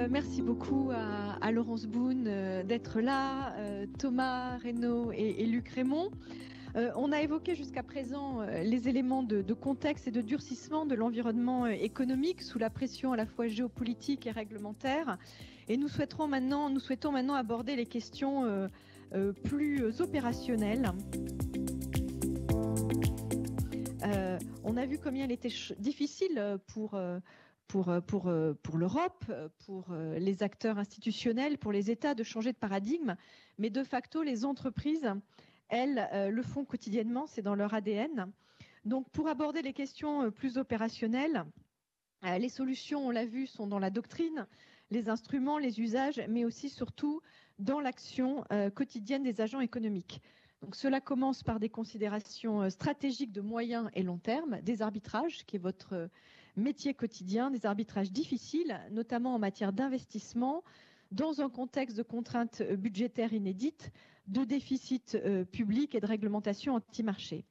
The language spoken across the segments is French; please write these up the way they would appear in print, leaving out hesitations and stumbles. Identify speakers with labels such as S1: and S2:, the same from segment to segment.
S1: Merci beaucoup à Laurence Boone d'être là, Thomas Reynaud et Luc Rémond. On a évoqué jusqu'à présent les éléments de contexte et de durcissement de l'environnement économique sous la pression à la fois géopolitique et réglementaire. Et nous souhaitons maintenant aborder les questions plus opérationnelles. On a vu combien il était difficile pour l'Europe, pour les acteurs institutionnels, pour les États de changer de paradigme. Mais de facto, les entreprises, elles, le font quotidiennement, c'est dans leur ADN. Donc, pour aborder les questions plus opérationnelles, les solutions, on l'a vu, sont dans la doctrine, les instruments, les usages, mais aussi surtout dans l'action quotidienne des agents économiques. Donc, cela commence par des considérations stratégiques de moyen et long terme, des arbitrages, qui est votre métier quotidien, des arbitrages difficiles, notamment en matière d'investissement, dans un contexte de contraintes budgétaires inédites, de déficit public et de réglementation anti-marché.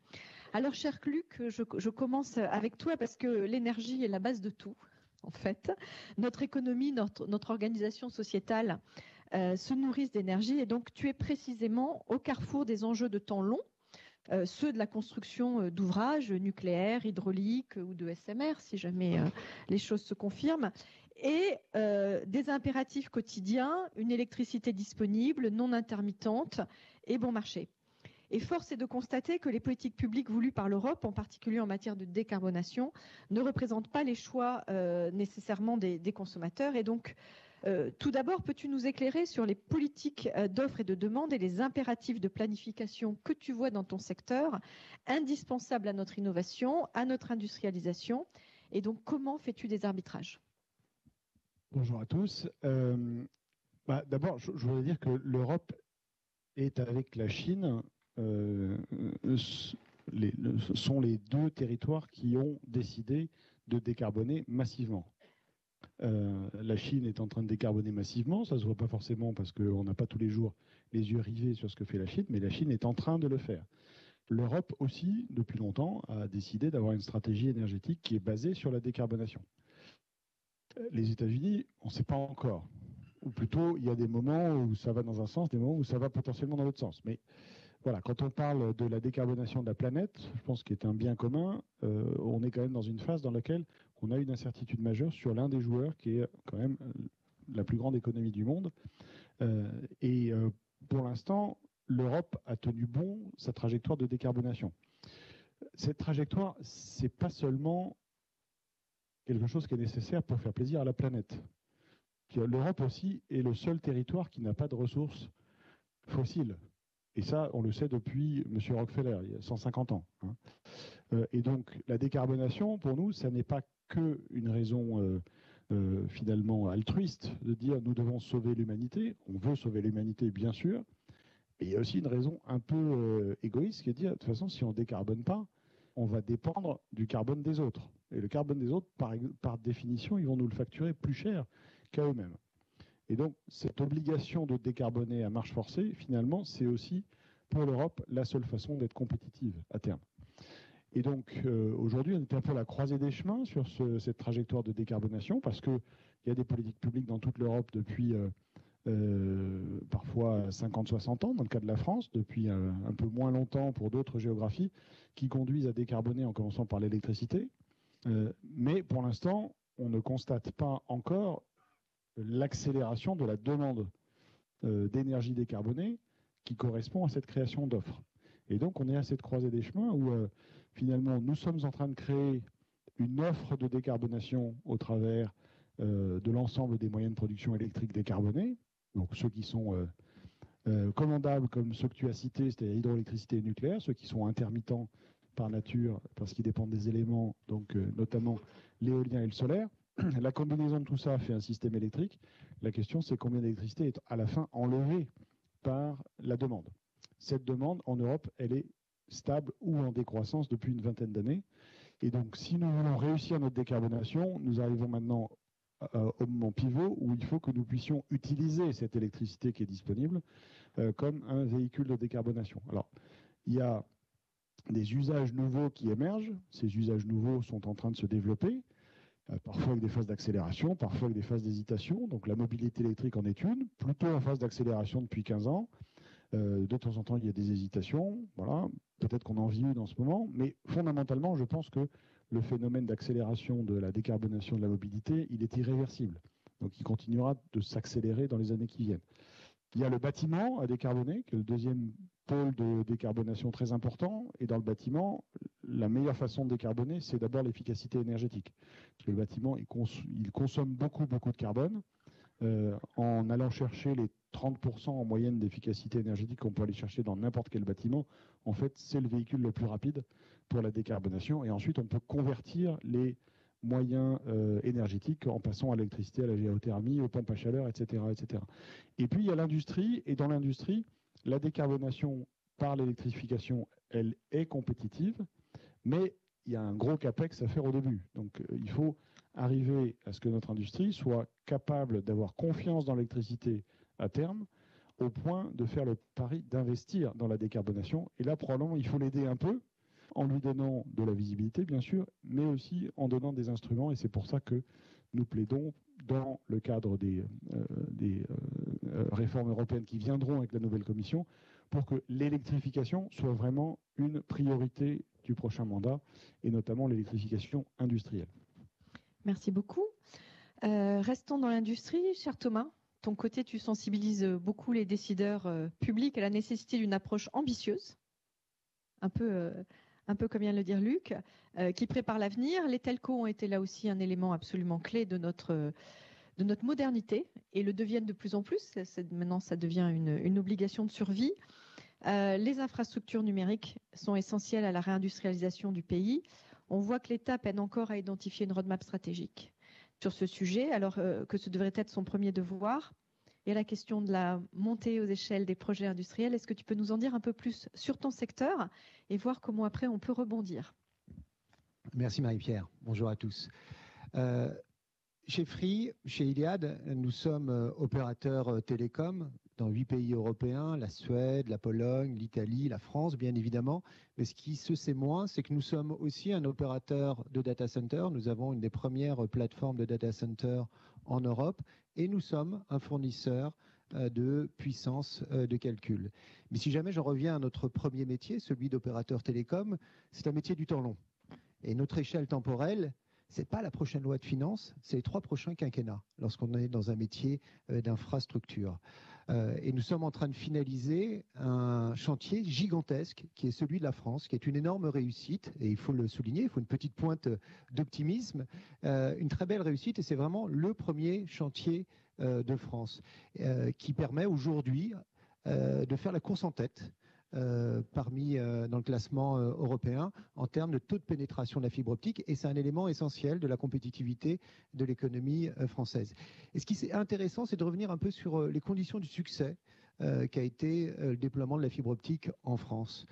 S1: Alors, cher Luc, je commence avec toi parce que l'énergie est la base de tout, en fait. Notre économie, notre organisation sociétale se nourrissent d'énergie et donc tu es précisément au carrefour des enjeux de temps long, ceux de la construction d'ouvrages nucléaires, hydrauliques ou de SMR, si jamais les choses se confirment, et des impératifs quotidiens, une électricité disponible, non intermittente et bon marché. Et force est de constater que les politiques publiques voulues par l'Europe, en particulier en matière de décarbonation, ne représentent pas les choix nécessairement des consommateurs. Et donc, tout d'abord, peux-tu nous éclairer sur les politiques d'offres et de demande et les impératifs de planification que tu vois dans ton secteur, indispensables à notre innovation, à notre industrialisation? Et donc, comment fais-tu des arbitrages?
S2: Bonjour à tous. D'abord, je voudrais dire que l'Europe est avec la Chine sont les deux territoires qui ont décidé de décarboner massivement. La Chine est en train de décarboner massivement, ça ne se voit pas forcément parce qu'on n'a pas tous les jours les yeux rivés sur ce que fait la Chine, mais la Chine est en train de le faire. L'Europe aussi, depuis longtemps, a décidé d'avoir une stratégie énergétique qui est basée sur la décarbonation. Les États-Unis, on ne sait pas encore. Ou plutôt, il y a des moments où ça va dans un sens, des moments où ça va potentiellement dans l'autre sens. Mais voilà, quand on parle de la décarbonation de la planète, je pense qu'il est un bien commun, on est quand même dans une phase dans laquelle on a une incertitude majeure sur l'un des joueurs qui est quand même la plus grande économie du monde. Pour l'instant, l'Europe a tenu bon sa trajectoire de décarbonation. Cette trajectoire, c'est pas seulement quelque chose qui est nécessaire pour faire plaisir à la planète. L'Europe aussi est le seul territoire qui n'a pas de ressources fossiles. Et ça, on le sait depuis M. Rockefeller, il y a 150 ans. Et donc, la décarbonation, pour nous, ça n'est pas qu'une raison finalement altruiste de dire nous devons sauver l'humanité. On veut sauver l'humanité, bien sûr. Mais il y a aussi une raison un peu égoïste qui est de dire, de toute façon, si on ne décarbone pas, on va dépendre du carbone des autres. Et le carbone des autres, par définition, ils vont nous le facturer plus cher qu'à eux-mêmes. Et donc, cette obligation de décarboner à marche forcée, finalement, c'est aussi, pour l'Europe, la seule façon d'être compétitive à terme. Et donc, aujourd'hui, on est un peu à la croisée des chemins sur cette trajectoire de décarbonation, parce qu'il y a des politiques publiques dans toute l'Europe depuis parfois 50-60 ans, dans le cas de la France, depuis un peu moins longtemps pour d'autres géographies, qui conduisent à décarboner en commençant par l'électricité. Mais pour l'instant, on ne constate pas encore l'accélération de la demande d'énergie décarbonée qui correspond à cette création d'offres. Et donc, on est à cette croisée des chemins où, finalement, nous sommes en train de créer une offre de décarbonation au travers de l'ensemble des moyens de production électrique décarbonés, donc ceux qui sont commandables comme ceux que tu as cités, c'est-à-dire hydroélectricité et nucléaire, ceux qui sont intermittents par nature parce qu'ils dépendent des éléments, donc notamment l'éolien et le solaire. La combinaison de tout ça fait un système électrique. La question, c'est combien d'électricité est à la fin enlevée par la demande. Cette demande, en Europe, elle est stable ou en décroissance depuis une vingtaine d'années. Et donc, si nous voulons réussir notre décarbonation, nous arrivons maintenant au moment pivot où il faut que nous puissions utiliser cette électricité qui est disponible comme un véhicule de décarbonation. Alors, il y a des usages nouveaux qui émergent. Ces usages nouveaux sont en train de se développer. parfois avec des phases d'accélération, parfois avec des phases d'hésitation. Donc la mobilité électrique en est une, plutôt en phase d'accélération depuis 15 ans. De temps en temps, il y a des hésitations. Voilà. Peut-être qu'on en vit une en ce moment, mais fondamentalement, je pense que le phénomène d'accélération de la décarbonation de la mobilité, il est irréversible. Donc il continuera de s'accélérer dans les années qui viennent. Il y a le bâtiment à décarboner, qui est le deuxième pôle de décarbonation très important. Et dans le bâtiment, la meilleure façon de décarboner, c'est d'abord l'efficacité énergétique. Parce que le bâtiment, il consomme beaucoup de carbone. En allant chercher les 30% en moyenne d'efficacité énergétique qu'on peut aller chercher dans n'importe quel bâtiment, en fait, c'est le véhicule le plus rapide pour la décarbonation. Et ensuite, on peut convertir les moyens énergétiques en passant à l'électricité, à la géothermie, aux pompes à chaleur, etc., etc. Et puis, il y a l'industrie. Et dans l'industrie, la décarbonation par l'électrification, elle est compétitive, mais il y a un gros capex à faire au début. Donc, il faut arriver à ce que notre industrie soit capable d'avoir confiance dans l'électricité à terme, au point de faire le pari d'investir dans la décarbonation. Et là, probablement, il faut l'aider un peu, en lui donnant de la visibilité, bien sûr, mais aussi en donnant des instruments. Et c'est pour ça que nous plaidons, dans le cadre des réformes européennes qui viendront avec la nouvelle Commission, pour que l'électrification soit vraiment une priorité du prochain mandat, et notamment l'électrification industrielle.
S1: Merci beaucoup. Restons dans l'industrie. Cher Thomas, ton côté, tu sensibilises beaucoup les décideurs publics à la nécessité d'une approche ambitieuse, un peu comme vient de le dire Luc, qui prépare l'avenir. Les telcos ont été là aussi un élément absolument clé de notre modernité et le deviennent de plus en plus. Maintenant, ça devient une obligation de survie. Les infrastructures numériques sont essentielles à la réindustrialisation du pays. On voit que l'État peine encore à identifier une roadmap stratégique sur ce sujet, alors que ce devrait être son premier devoir. Et la question de la montée aux échelles des projets industriels, est-ce que tu peux nous en dire un peu plus sur ton secteur et voir comment après on peut rebondir?
S3: Merci Marie-Pierre. Bonjour à tous. Chez Free, chez Iliad, nous sommes opérateurs télécom dans 8 pays européens, la Suède, la Pologne, l'Italie, la France, bien évidemment. Mais ce qui se sait moins, c'est que nous sommes aussi un opérateur de data center. Nous avons une des premières plateformes de data center en Europe et nous sommes un fournisseur de puissance de calcul. Mais si jamais j'en reviens à notre premier métier, celui d'opérateur télécom, c'est un métier du temps long. Et notre échelle temporelle, ce n'est pas la prochaine loi de finances, c'est les 3 prochains quinquennats, lorsqu'on est dans un métier d'infrastructure. Et nous sommes en train de finaliser un chantier gigantesque qui est celui de la France, qui est une énorme réussite, et il faut le souligner, il faut une petite pointe d'optimisme, une très belle réussite, et c'est vraiment le premier chantier de France qui permet aujourd'hui de faire la course en tête dans le classement européen en termes de taux de pénétration de la fibre optique, et c'est un élément essentiel de la compétitivité de l'économie française. Et ce qui est intéressant, c'est de revenir un peu sur les conditions du succès qu'a été le déploiement de la fibre optique en France.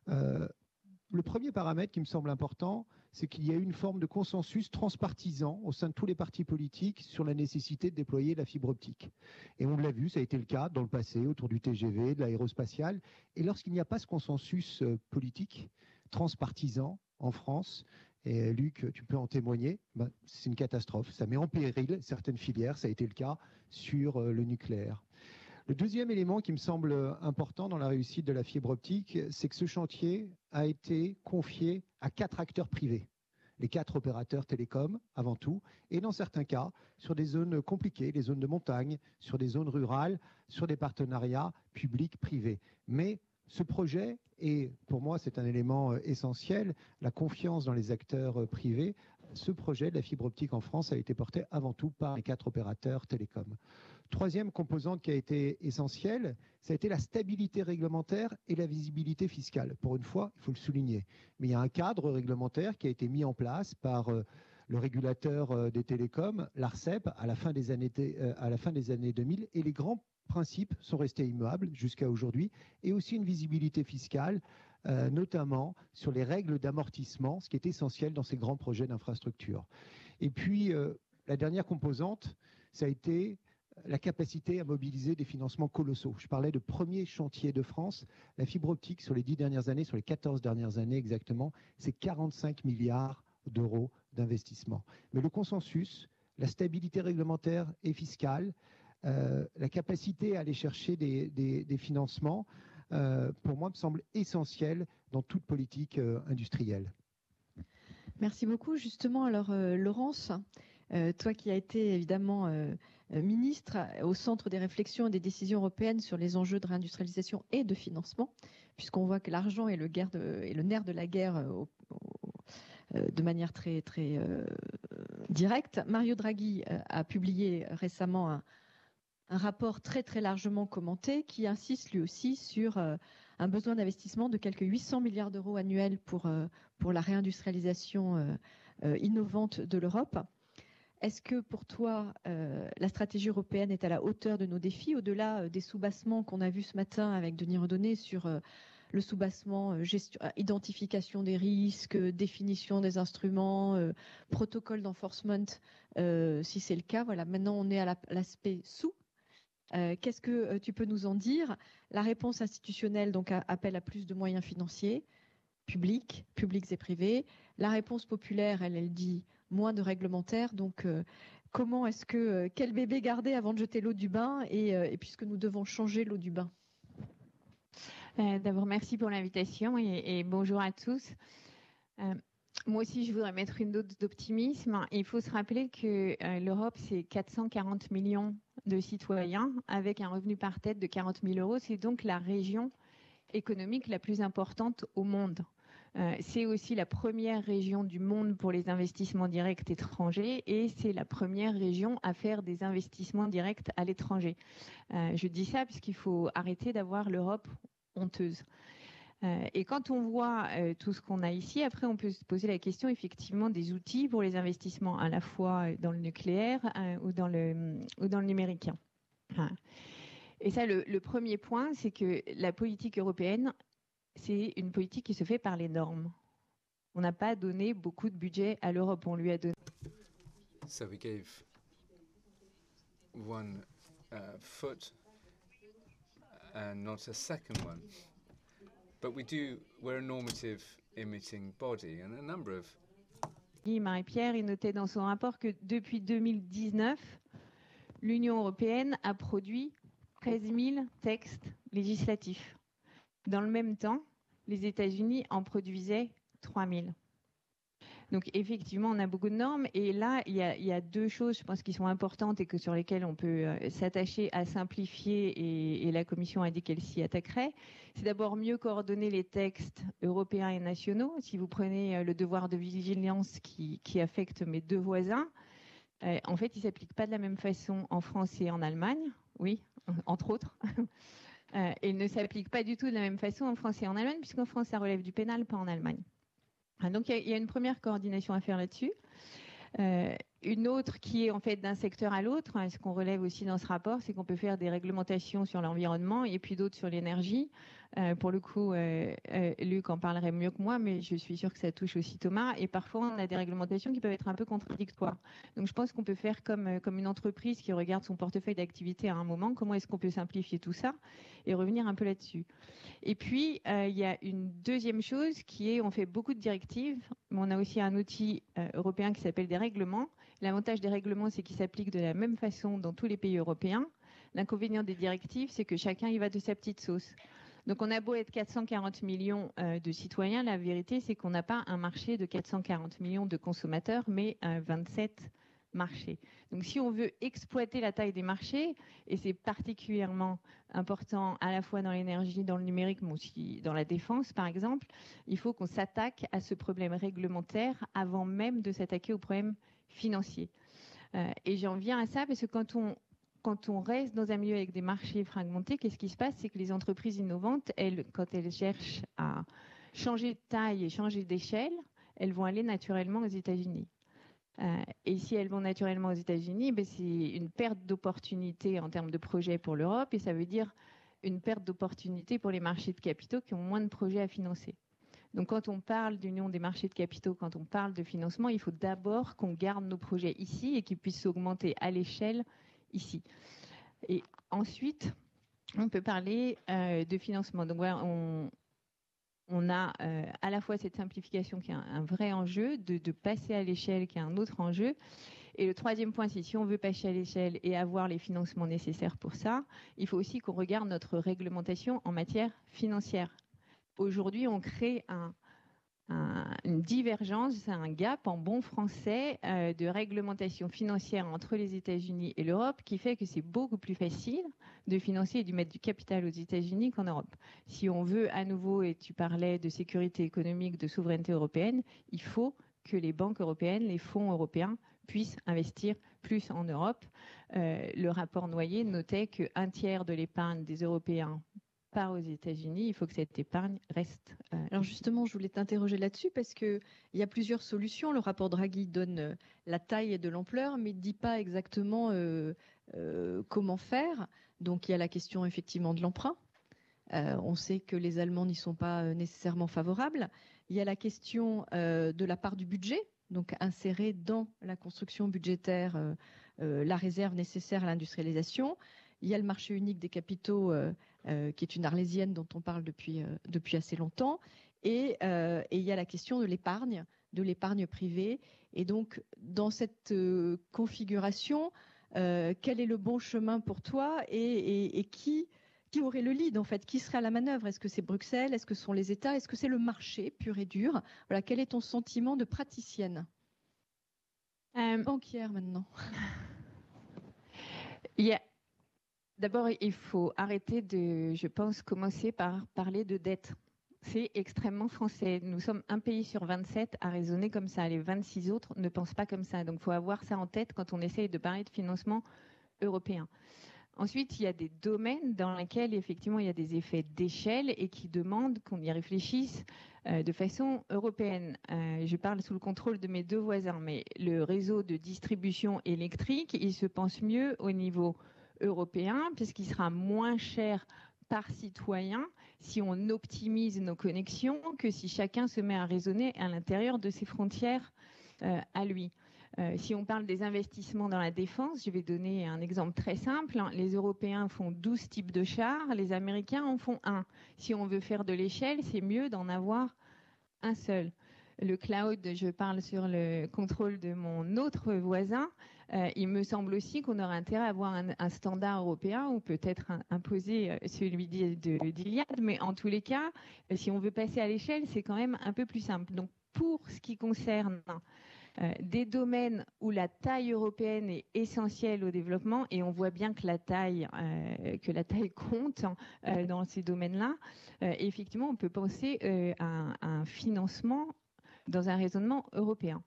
S3: Le premier paramètre qui me semble important, c'est qu'il y a eu une forme de consensus transpartisan au sein de tous les partis politiques sur la nécessité de déployer la fibre optique. Et on l'a vu, ça a été le cas dans le passé autour du TGV, de l'aérospatial. Et lorsqu'il n'y a pas ce consensus politique transpartisan en France, et Luc, tu peux en témoigner, c'est une catastrophe. Ça met en péril certaines filières, ça a été le cas sur le nucléaire. Le deuxième élément qui me semble important dans la réussite de la fibre optique, c'est que ce chantier a été confié à 4 acteurs privés, les 4 opérateurs télécoms avant tout, et dans certains cas, sur des zones compliquées, les zones de montagne, sur des zones rurales, sur des partenariats publics-privés. Mais ce projet, et pour moi c'est un élément essentiel, la confiance dans les acteurs privés, ce projet de la fibre optique en France a été porté avant tout par les 4 opérateurs télécoms. Troisième composante qui a été essentielle, ça a été la stabilité réglementaire et la visibilité fiscale. Pour une fois, il faut le souligner. Mais il y a un cadre réglementaire qui a été mis en place par le régulateur des télécoms, l'ARCEP, à la fin des années 2000, et les grands principes sont restés immuables jusqu'à aujourd'hui, et aussi une visibilité fiscale, notamment sur les règles d'amortissement, ce qui est essentiel dans ces grands projets d'infrastructure. Et puis, la dernière composante, ça a été la capacité à mobiliser des financements colossaux. Je parlais de premier chantier de France. La fibre optique, sur les 10 dernières années, sur les 14 dernières années exactement, c'est 45 milliards d'euros d'investissement. Mais le consensus, la stabilité réglementaire et fiscale, la capacité à aller chercher des financements, pour moi, me semble essentiel dans toute politique industrielle.
S1: Merci beaucoup. Justement, alors Laurence, toi qui as été évidemment ministre au centre des réflexions et des décisions européennes sur les enjeux de réindustrialisation et de financement, puisqu'on voit que l'argent est le nerf de la guerre de manière très, très directe. Mario Draghi a publié récemment un rapport très, très largement commenté qui insiste lui aussi sur un besoin d'investissement de quelques 800 milliards d'euros annuels pour la réindustrialisation innovante de l'Europe. Est-ce que pour toi, la stratégie européenne est à la hauteur de nos défis, au-delà des soubassements qu'on a vus ce matin avec Denis Redonné sur le soubassement, identification des risques, définition des instruments, protocole d'enforcement, si c'est le cas. Voilà, maintenant on est à l'aspect sous. Qu'est-ce que tu peux nous en dire? La réponse institutionnelle donc appelle à plus de moyens financiers, publics et privés. La réponse populaire, elle dit moins de réglementaires. Donc, comment est-ce que quel bébé garder avant de jeter l'eau du bain et puisque nous devons changer l'eau du bain?
S4: D'abord, merci pour l'invitation et bonjour à tous. Moi aussi, je voudrais mettre une dose d'optimisme. Il faut se rappeler que l'Europe, c'est 440 millions de citoyens avec un revenu par tête de 40 000 euros. C'est donc la région économique la plus importante au monde. C'est aussi la première région du monde pour les investissements directs étrangers et c'est la première région à faire des investissements directs à l'étranger. Je dis ça puisqu'il faut arrêter d'avoir l'Europe honteuse. Et quand on voit tout ce qu'on a ici, après on peut se poser la question effectivement des outils pour les investissements à la fois dans le nucléaire ou dans le numérique. Et ça, le premier point, c'est que la politique européenne, c'est une politique qui se fait par les normes. On n'a pas donné beaucoup de budget à l'Europe, on lui a donné.
S5: So we gave one foot and not a second one. But we're a normative emitting body and a number of...
S4: Marie-Pierre, il notait dans son rapport que depuis 2019, l'Union européenne a produit 13 000 textes législatifs. Dans le même temps, les États-Unis en produisaient 3 000. Donc effectivement, on a beaucoup de normes. Et là, il y a deux choses, je pense, qui sont importantes et que sur lesquelles on peut s'attacher à simplifier. Et la Commission a dit qu'elle s'y attaquerait. C'est d'abord mieux coordonner les textes européens et nationaux. Si vous prenez le devoir de vigilance qui affecte mes deux voisins, en fait, il ne s'applique pas de la même façon en France et en Allemagne. Oui, entre autres. Et il ne s'applique pas du tout de la même façon en France et en Allemagne, puisqu'en France, ça relève du pénal, pas en Allemagne. Donc, il y a une première coordination à faire là-dessus. Une autre qui est en fait d'un secteur à l'autre, ce qu'on relève aussi dans ce rapport, c'est qu'on peut faire des réglementations sur l'environnement et puis d'autres sur l'énergie. Pour le coup, Luc en parlerait mieux que moi, mais je suis sûre que ça touche aussi Thomas. Et parfois, on a des réglementations qui peuvent être un peu contradictoires. Donc, je pense qu'on peut faire comme une entreprise qui regarde son portefeuille d'activité à un moment, comment est-ce qu'on peut simplifier tout ça et revenir un peu là-dessus. Et puis, il y a une deuxième chose qui est, on fait beaucoup de directives, mais on a aussi un outil européen qui s'appelle des règlements. L'avantage des règlements, c'est qu'ils s'appliquent de la même façon dans tous les pays européens. L'inconvénient des directives, c'est que chacun y va de sa petite sauce. Donc, on a beau être 440 millions de citoyens, la vérité, c'est qu'on n'a pas un marché de 440 millions de consommateurs, mais 27 marchés. Donc, si on veut exploiter la taille des marchés, et c'est particulièrement important à la fois dans l'énergie, dans le numérique, mais aussi dans la défense, par exemple, il faut qu'on s'attaque à ce problème réglementaire avant même de s'attaquer au problème financier. Et j'en viens à ça parce que quand on reste dans un milieu avec des marchés fragmentés, qu'est-ce qui se passe? C'est que les entreprises innovantes, quand elles cherchent à changer de taille et changer d'échelle, elles vont aller naturellement aux États-Unis. Et si elles vont naturellement aux États-Unis, c'est une perte d'opportunité en termes de projets pour l'Europe et ça veut dire une perte d'opportunité pour les marchés de capitaux qui ont moins de projets à financer. Donc quand on parle d'union des marchés de capitaux, quand on parle de financement, il faut d'abord qu'on garde nos projets ici et qu'ils puissent s'augmenter à l'échelle ici. Et ensuite, on peut parler de financement. Donc voilà, on a à la fois cette simplification qui est un vrai enjeu, de passer à l'échelle qui est un autre enjeu. Et le troisième point, c'est si on veut passer à l'échelle et avoir les financements nécessaires pour ça, il faut aussi qu'on regarde notre réglementation en matière financière. Aujourd'hui, on crée une divergence, un gap en bon français de réglementation financière entre les États-Unis et l'Europe qui fait que c'est beaucoup plus facile de financer et de mettre du capital aux États-Unis qu'en Europe. Si on veut à nouveau, et tu parlais de sécurité économique, de souveraineté européenne, il faut que les banques européennes, les fonds européens puissent investir plus en Europe. Le rapport Noyer notait qu'un tiers de l'épargne des Européens part aux États-Unis, il faut que cette épargne reste.
S1: Alors justement, je voulais t'interroger là-dessus parce qu'il y a plusieurs solutions. Le rapport Draghi donne la taille et de l'ampleur, mais ne dit pas exactement comment faire. Donc il y a la question effectivement de l'emprunt. On sait que les Allemands n'y sont pas nécessairement favorables. Il y a la question de la part du budget, donc insérer dans la construction budgétaire la réserve nécessaire à l'industrialisation. Il y a le marché unique des capitaux qui est une arlésienne dont on parle depuis assez longtemps. Et il y a la question de l'épargne privée. Et donc, dans cette configuration, quel est le bon chemin pour toi et qui aurait le lead en fait? Qui serait à la manœuvre? Est-ce que c'est Bruxelles? Est-ce que ce sont les États? Est-ce que c'est le marché pur et dur? Voilà, quel est ton sentiment de praticienne? Banquière maintenant.
S4: D'abord, il faut arrêter de, je pense, commencer par parler de dette. C'est extrêmement français. Nous sommes un pays sur 27 à raisonner comme ça. Les 26 autres ne pensent pas comme ça. Donc, il faut avoir ça en tête quand on essaye de parler de financement européen. Ensuite, il y a des domaines dans lesquels, effectivement, il y a des effets d'échelle et qui demandent qu'on y réfléchisse de façon européenne. Je parle sous le contrôle de mes deux voisins, mais le réseau de distribution électrique, il se pense mieux au niveau européen puisqu'il sera moins cher par citoyen si on optimise nos connexions que si chacun se met à raisonner à l'intérieur de ses frontières à lui. Si on parle des investissements dans la défense, je vais donner un exemple très simple. Les Européens font 12 types de chars, les Américains en font un. Si on veut faire de l'échelle, c'est mieux d'en avoir un seul. Le cloud, je parle sur le contrôle de mon autre voisin. Il me semble aussi qu'on aurait intérêt à avoir un standard européen ou peut-être imposer celui d'Iliad. Mais en tous les cas, si on veut passer à l'échelle, c'est quand même un peu plus simple. Donc, pour ce qui concerne des domaines où la taille européenne est essentielle au développement, et on voit bien que la taille compte dans ces domaines-là, effectivement, on peut penser à un financement dans un raisonnement européen.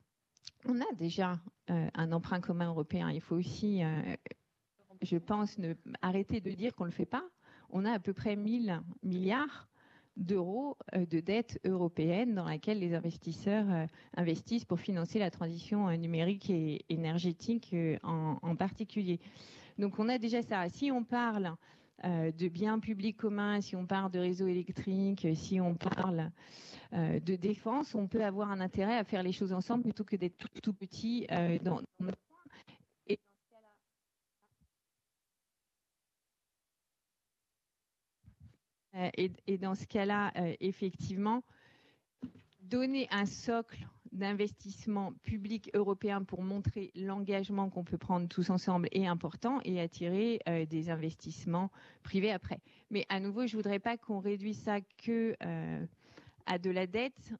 S4: On a déjà un emprunt commun européen. Il faut aussi, je pense, arrêter de dire qu'on ne le fait pas. On a à peu près 1 000 milliards d'euros de dette européenne dans laquelle les investisseurs investissent pour financer la transition numérique et énergétique en particulier. Donc on a déjà ça. Si on parle de biens publics communs, si on parle de réseaux électriques, si on parle de défense, on peut avoir un intérêt à faire les choses ensemble plutôt que d'être tout petit dans notre coin. Et dans ce cas-là, effectivement, donner un socle d'investissement public européen pour montrer l'engagement qu'on peut prendre tous ensemble est important et attirer des investissements privés après. Mais à nouveau, je ne voudrais pas qu'on réduise ça que à de la dette.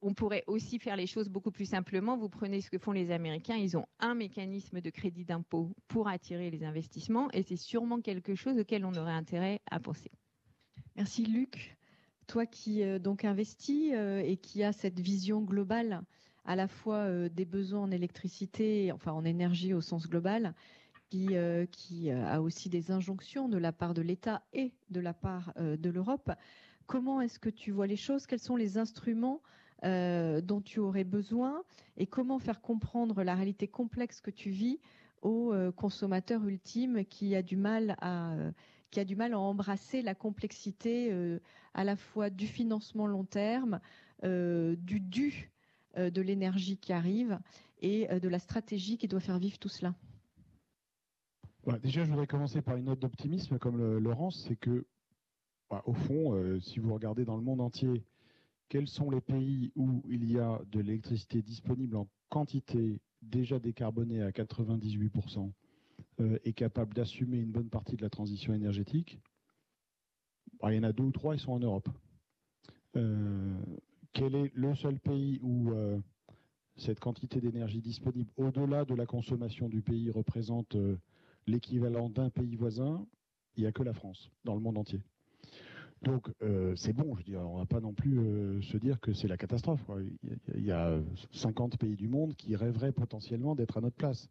S4: On pourrait aussi faire les choses beaucoup plus simplement. Vous prenez ce que font les Américains, ils ont un mécanisme de crédit d'impôt pour attirer les investissements et c'est sûrement quelque chose auquel on aurait intérêt à penser.
S1: Merci Luc. Toi qui donc investis et qui a cette vision globale à la fois des besoins en électricité, enfin en énergie au sens global, qui a aussi des injonctions de la part de l'État et de la part de l'Europe. Comment est-ce que tu vois les choses? Quels sont les instruments dont tu aurais besoin et comment faire comprendre la réalité complexe que tu vis au consommateur ultime qui a du mal à embrasser la complexité à la fois du financement long terme, de l'énergie qui arrive et de la stratégie qui doit faire vivre tout cela.
S2: Déjà, je voudrais commencer par une note d'optimisme comme Laurence, c'est que Au fond, si vous regardez dans le monde entier, quels sont les pays où il y a de l'électricité disponible en quantité déjà décarbonée à 98% et capable d'assumer une bonne partie de la transition énergétique? Il y en a 2 ou 3, ils sont en Europe. Quel est le seul pays où cette quantité d'énergie disponible au-delà de la consommation du pays représente l'équivalent d'un pays voisin? Il n'y a que la France dans le monde entier. Donc c'est bon, je veux dire, on ne va pas non plus se dire que c'est la catastrophe, quoi. Il y a 50 pays du monde qui rêveraient potentiellement d'être à notre place.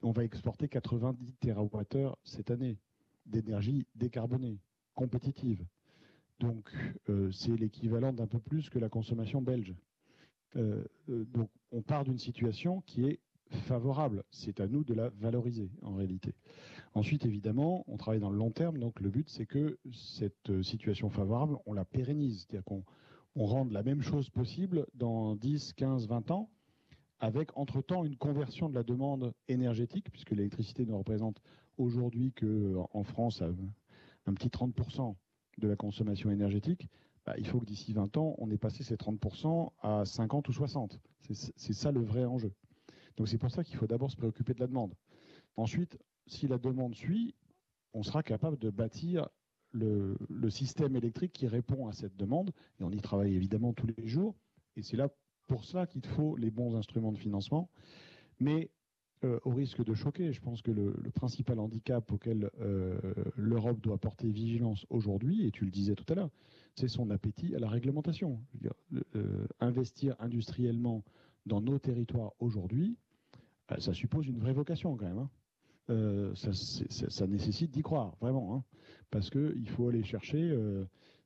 S2: On va exporter 90 TWh cette année d'énergie décarbonée, compétitive. Donc c'est l'équivalent d'un peu plus que la consommation belge. Donc on part d'une situation qui est favorable. C'est à nous de la valoriser en réalité. Ensuite, évidemment, on travaille dans le long terme, donc le but, c'est que cette situation favorable, on la pérennise, c'est-à-dire qu'on rende la même chose possible dans 10, 15, 20 ans, avec entre-temps une conversion de la demande énergétique, puisque l'électricité ne représente aujourd'hui qu'en France un petit 30% de la consommation énergétique. Il faut que d'ici 20 ans, on ait passé ces 30% à 50 ou 60. C'est ça le vrai enjeu. Donc c'est pour ça qu'il faut d'abord se préoccuper de la demande. Ensuite, si la demande suit, on sera capable de bâtir le système électrique qui répond à cette demande. Et on y travaille évidemment tous les jours. Et c'est là pour cela qu'il faut les bons instruments de financement. Mais au risque de choquer, je pense que le principal handicap auquel l'Europe doit porter vigilance aujourd'hui, et tu le disais tout à l'heure, c'est son appétit à la réglementation. Je veux dire, investir industriellement dans nos territoires aujourd'hui, ça suppose une vraie vocation quand même. Ça nécessite d'y croire, vraiment. Parce qu'il faut aller chercher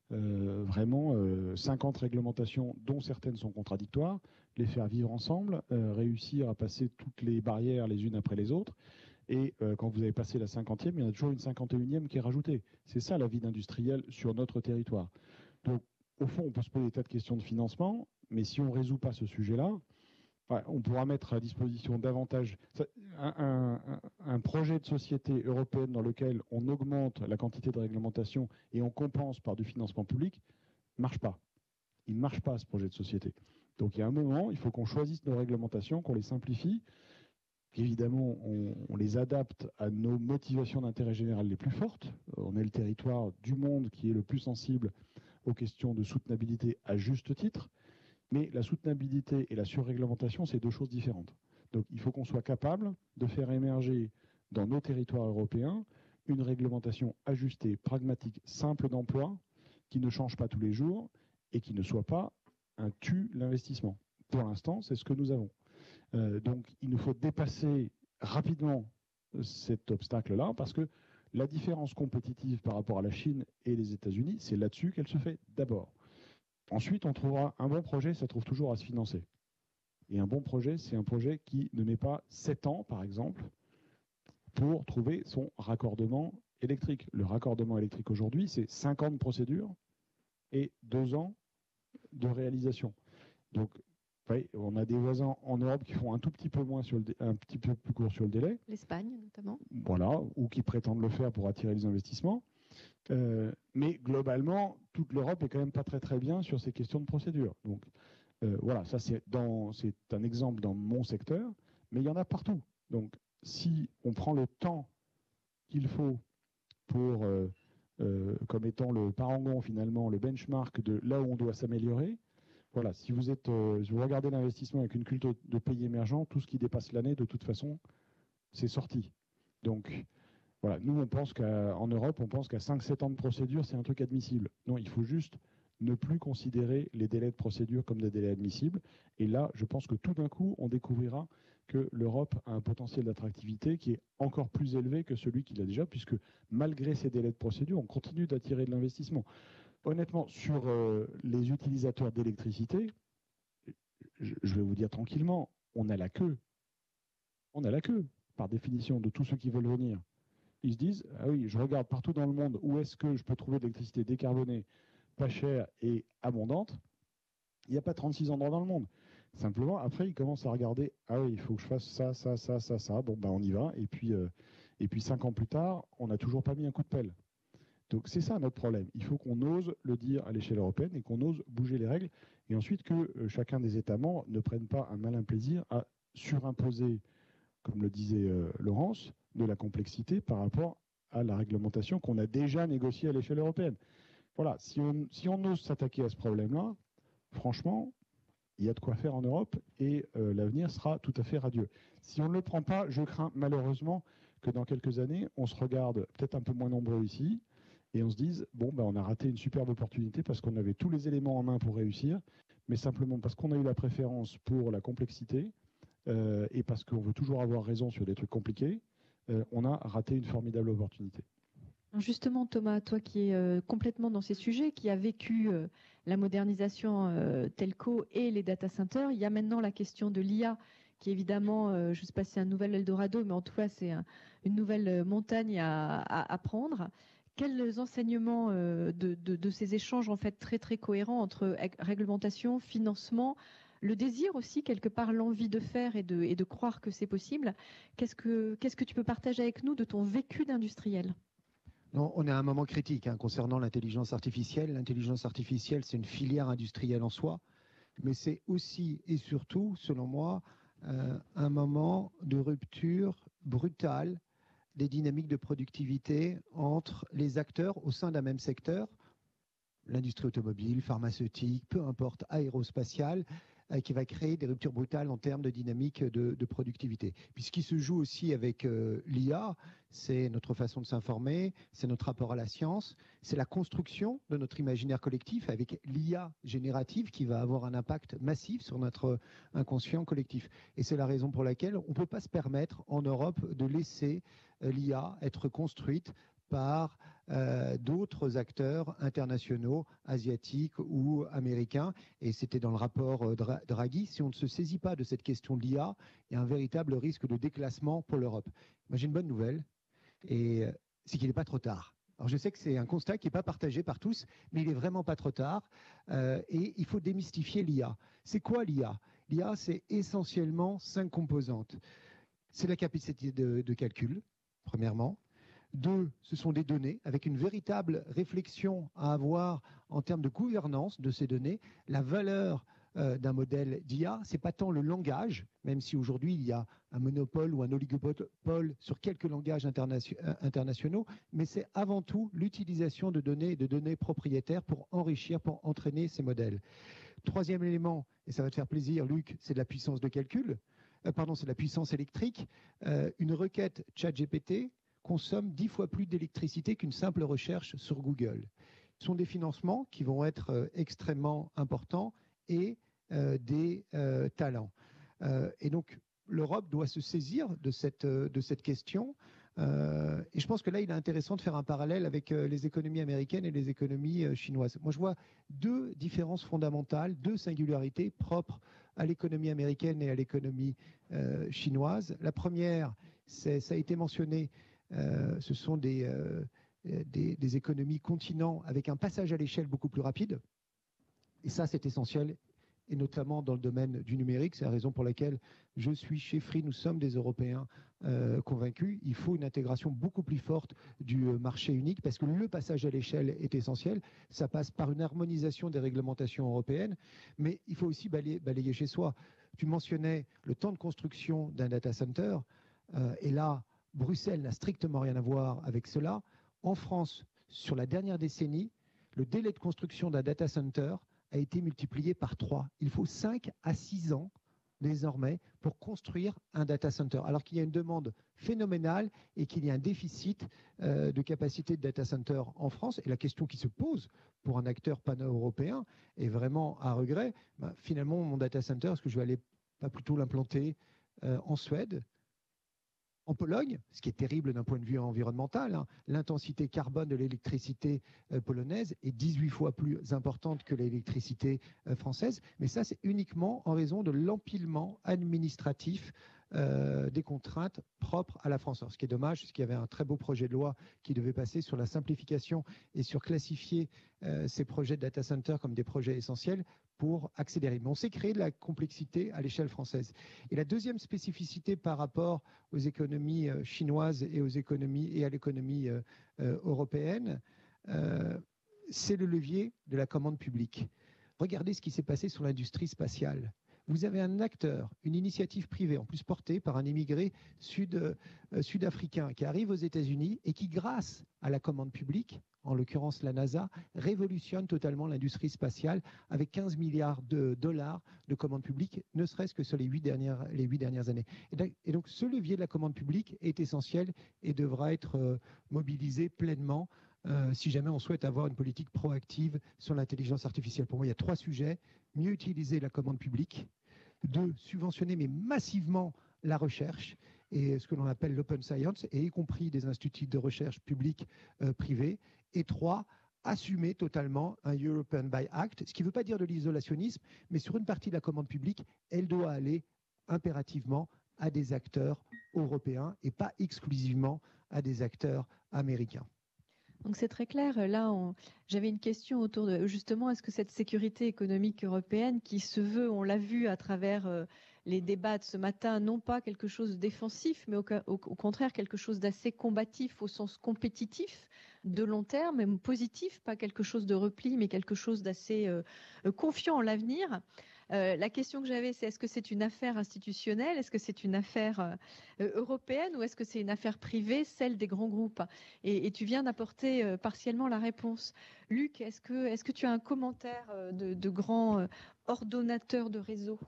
S2: vraiment 50 réglementations dont certaines sont contradictoires, les faire vivre ensemble, réussir à passer toutes les barrières les unes après les autres. Et quand vous avez passé la 50e, il y en a toujours une 51e qui est rajoutée. C'est ça la vie d'industriel sur notre territoire. Donc, au fond, on peut se poser des tas de questions de financement, mais si on ne résout pas ce sujet-là, on pourra mettre à disposition davantage un projet de société européenne dans lequel on augmente la quantité de réglementation et on compense par du financement public, ne marche pas. Il ne marche pas ce projet de société. Donc il y a un moment, il faut qu'on choisisse nos réglementations, qu'on les simplifie, qu'évidemment on les adapte à nos motivations d'intérêt général les plus fortes. On est le territoire du monde qui est le plus sensible aux questions de soutenabilité à juste titre. Mais la soutenabilité et la surréglementation, c'est 2 choses différentes. Donc il faut qu'on soit capable de faire émerger dans nos territoires européens une réglementation ajustée, pragmatique, simple d'emploi, qui ne change pas tous les jours et qui ne soit pas un tue l'investissement. Pour l'instant, c'est ce que nous avons. Donc il nous faut dépasser rapidement cet obstacle-là, parce que la différence compétitive par rapport à la Chine et les États-Unis, c'est là-dessus qu'elle se fait d'abord. Ensuite, on trouvera un bon projet, ça trouve toujours à se financer. Et un bon projet, c'est un projet qui ne met pas 7 ans, par exemple, pour trouver son raccordement électrique. Le raccordement électrique aujourd'hui, c'est 5 ans de procédure et 2 ans de réalisation. Donc, oui, on a des voisins en Europe qui font un tout petit peu moins un petit peu plus court sur le délai.
S1: L'Espagne, notamment.
S2: Voilà, ou qui prétendent le faire pour attirer les investissements. Mais globalement, toute l'Europe est quand même pas très très bien sur ces questions de procédure. Donc voilà, ça c'est un exemple dans mon secteur, mais il y en a partout. Donc si on prend le temps qu'il faut pour, comme étant le parangon finalement, le benchmark de là où on doit s'améliorer, voilà, si vous regardez l'investissement avec une culture de pays émergents, tout ce qui dépasse l'année, de toute façon, c'est sorti. Donc voilà, nous, on pense qu'en Europe, on pense qu'à 5-7 ans de procédure, c'est un truc admissible. Non, il faut juste ne plus considérer les délais de procédure comme des délais admissibles. Et là, je pense que tout d'un coup, on découvrira que l'Europe a un potentiel d'attractivité qui est encore plus élevé que celui qu'il a déjà, puisque malgré ces délais de procédure, on continue d'attirer de l'investissement. Honnêtement, sur les utilisateurs d'électricité, je vais vous dire tranquillement, on a la queue. On a la queue, par définition, de tous ceux qui veulent venir. Ils se disent, ah oui, je regarde partout dans le monde où est-ce que je peux trouver de l'électricité décarbonée, pas chère et abondante. Il n'y a pas 36 endroits dans le monde. Simplement, après, ils commencent à regarder, ah oui, il faut que je fasse ça, ça, ça, ça, ça. Bon, ben on y va. Et puis 5 ans plus tard, on n'a toujours pas mis un coup de pelle. Donc c'est ça notre problème. Il faut qu'on ose le dire à l'échelle européenne et qu'on ose bouger les règles. Et ensuite que chacun des États membres ne prenne pas un malin plaisir à surimposer, comme le disait Laurence, de la complexité par rapport à la réglementation qu'on a déjà négociée à l'échelle européenne. Voilà, si on ose s'attaquer à ce problème-là, franchement, il y a de quoi faire en Europe et l'avenir sera tout à fait radieux. Si on ne le prend pas, je crains malheureusement que dans quelques années, on se regarde peut-être un peu moins nombreux ici et on se dise, bon, ben, on a raté une superbe opportunité parce qu'on avait tous les éléments en main pour réussir, mais simplement parce qu'on a eu la préférence pour la complexité et parce qu'on veut toujours avoir raison sur des trucs compliqués, on a raté une formidable opportunité.
S1: Justement, Thomas, toi qui es complètement dans ces sujets, qui a vécu la modernisation telco et les data centers, il y a maintenant la question de l'IA, qui évidemment, je ne sais pas si c'est un nouvel Eldorado, mais en tout cas, c'est une nouvelle montagne à prendre. Quels enseignements de ces échanges en fait très très cohérents entre réglementation, financement, le désir aussi, quelque part, l'envie de faire et de croire que c'est possible. Qu'est-ce que tu peux partager avec nous de ton vécu d'industriel ?
S3: Non, on est à un moment critique concernant l'intelligence artificielle. L'intelligence artificielle, c'est une filière industrielle en soi, mais c'est aussi et surtout, selon moi, un moment de rupture brutale des dynamiques de productivité entre les acteurs au sein d'un même secteur, l'industrie automobile, pharmaceutique, peu importe, aérospatiale, qui va créer des ruptures brutales en termes de dynamique de productivité. Puis ce qui se joue aussi avec l'IA, c'est notre façon de s'informer, c'est notre rapport à la science, c'est la construction de notre imaginaire collectif avec l'IA générative qui va avoir un impact massif sur notre inconscient collectif. Et c'est la raison pour laquelle on ne peut pas se permettre en Europe de laisser l'IA être construite par d'autres acteurs internationaux, asiatiques ou américains. Et c'était dans le rapport Draghi. Si on ne se saisit pas de cette question de l'IA, il y a un véritable risque de déclassement pour l'Europe. Moi, j'ai une bonne nouvelle, et c'est qu'il n'est pas trop tard. Alors, je sais que c'est un constat qui n'est pas partagé par tous, mais il n'est vraiment pas trop tard. Et il faut démystifier l'IA. C'est quoi l'IA ? L'IA, c'est essentiellement 5 composantes. C'est la capacité de calcul, premièrement. 2, ce sont des données, avec une véritable réflexion à avoir en termes de gouvernance de ces données. La valeur d'un modèle d'IA, ce n'est pas tant le langage, même si aujourd'hui il y a un monopole ou un oligopole sur quelques langages internationaux, mais c'est avant tout l'utilisation de données propriétaires pour enrichir, pour entraîner ces modèles. 3e élément, et ça va te faire plaisir, Luc, c'est de la puissance de calcul. C'est de la puissance électrique. Une requête ChatGPT consomme 10 fois plus d'électricité qu'une simple recherche sur Google. Ce sont des financements qui vont être extrêmement importants et des talents. Et donc, l'Europe doit se saisir de cette question. Et je pense que là, il est intéressant de faire un parallèle avec les économies américaines et les économies chinoises. Moi, je vois 2 différences fondamentales, 2 singularités propres à l'économie américaine et à l'économie chinoise. La première, ça a été mentionné, ce sont des économies continents avec un passage à l'échelle beaucoup plus rapide. Et ça, c'est essentiel, et notamment dans le domaine du numérique. C'est la raison pour laquelle je suis chez Free. Nous sommes des Européens convaincus. Il faut une intégration beaucoup plus forte du marché unique parce que le passage à l'échelle est essentiel. Ça passe par une harmonisation des réglementations européennes, mais il faut aussi balayer chez soi. Tu mentionnais le temps de construction d'un data center, et là, Bruxelles n'a strictement rien à voir avec cela. En France, sur la dernière décennie, le délai de construction d'un data center a été multiplié par 3. Il faut 5 à 6 ans désormais pour construire un data center, alors qu'il y a une demande phénoménale et qu'il y a un déficit de capacité de data center en France. Et la question qui se pose pour un acteur pan-européen est vraiment à regret. Finalement, mon data center, est-ce que je vais aller pas plutôt l'implanter en Suède, en Pologne, ce qui est terrible d'un point de vue environnemental, l'intensité carbone de l'électricité polonaise est 18 fois plus importante que l'électricité française, mais ça c'est uniquement en raison de l'empilement administratif des contraintes propres à la France. Alors, ce qui est dommage, c'est qu'il y avait un très beau projet de loi qui devait passer sur la simplification et sur classifier ces projets de data center comme des projets essentiels pour accélérer. Mais on s'est créé de la complexité à l'échelle française. Et la deuxième spécificité par rapport aux économies chinoises et à l'économie européenne, c'est le levier de la commande publique. Regardez ce qui s'est passé sur l'industrie spatiale. Vous avez un acteur, une initiative privée, en plus portée par un immigré sud-africain qui arrive aux États-Unis et qui, grâce à la commande publique, en l'occurrence la NASA, révolutionne totalement l'industrie spatiale avec 15 milliards de dollars de commande publique, ne serait-ce que sur les 8 dernières années. Et donc, ce levier de la commande publique est essentiel et devra être mobilisé pleinement si jamais on souhaite avoir une politique proactive sur l'intelligence artificielle. Pour moi, il y a 3 sujets. Mieux utiliser la commande publique. 2, subventionner mais massivement la recherche et ce que l'on appelle l'open science, et y compris des instituts de recherche publics, privés. Et 3, assumer totalement un European Buy Act, ce qui ne veut pas dire de l'isolationnisme, mais sur une partie de la commande publique, elle doit aller impérativement à des acteurs européens et pas exclusivement à des acteurs américains.
S1: Donc c'est très clair. Là, j'avais une question autour de justement, est-ce que cette sécurité économique européenne qui se veut, on l'a vu à travers les débats de ce matin, non pas quelque chose de défensif, mais au contraire quelque chose d'assez combatif au sens compétitif, de long terme, même positif, pas quelque chose de repli, mais quelque chose d'assez confiant en l'avenir. La question que j'avais, c'est est-ce que c'est une affaire institutionnelle, est-ce que c'est une affaire européenne ou est-ce que c'est une affaire privée, celle des grands groupes ? Et tu viens d'apporter partiellement la réponse. Luc, est-ce que tu as un commentaire de grand ordonnateur de réseau ?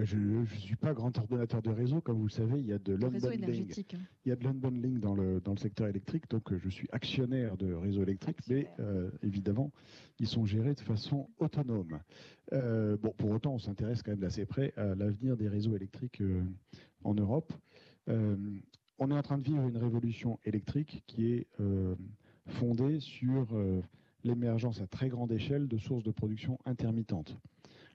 S2: Je ne suis pas grand ordonnateur de réseau. Comme vous le savez, il y a de l'unbundling. Il y a de l'unbundling dans le secteur électrique, donc je suis actionnaire de réseaux électriques, mais évidemment, ils sont gérés de façon autonome. Pour autant, on s'intéresse quand même d'assez près à l'avenir des réseaux électriques en Europe. On est en train de vivre une révolution électrique qui est fondée sur l'émergence à très grande échelle de sources de production intermittentes.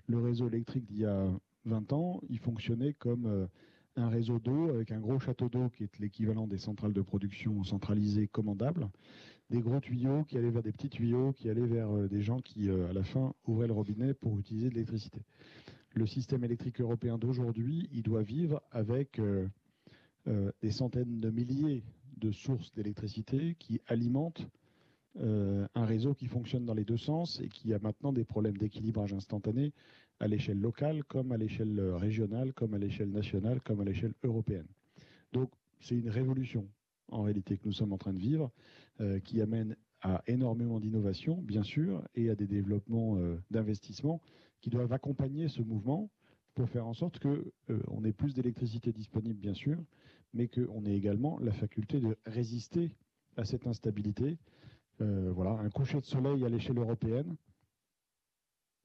S2: Le réseau électrique d'il y a 20 ans, il fonctionnait comme un réseau d'eau avec un gros château d'eau qui est l'équivalent des centrales de production centralisées commandables, des gros tuyaux qui allaient vers des petits tuyaux qui allaient vers des gens qui, à la fin, ouvraient le robinet pour utiliser de l'électricité. Le système électrique européen d'aujourd'hui, il doit vivre avec des centaines de milliers de sources d'électricité qui alimentent un réseau qui fonctionne dans les deux sens et qui a maintenant des problèmes d'équilibrage instantané à l'échelle locale, comme à l'échelle régionale, comme à l'échelle nationale, comme à l'échelle européenne. Donc c'est une révolution en réalité que nous sommes en train de vivre, qui amène à énormément d'innovation, bien sûr, et à des développements d'investissement qui doivent accompagner ce mouvement pour faire en sorte qu'on ait plus d'électricité disponible, bien sûr, mais qu'on ait également la faculté de résister à cette instabilité. Voilà, un coucher de soleil à l'échelle européenne.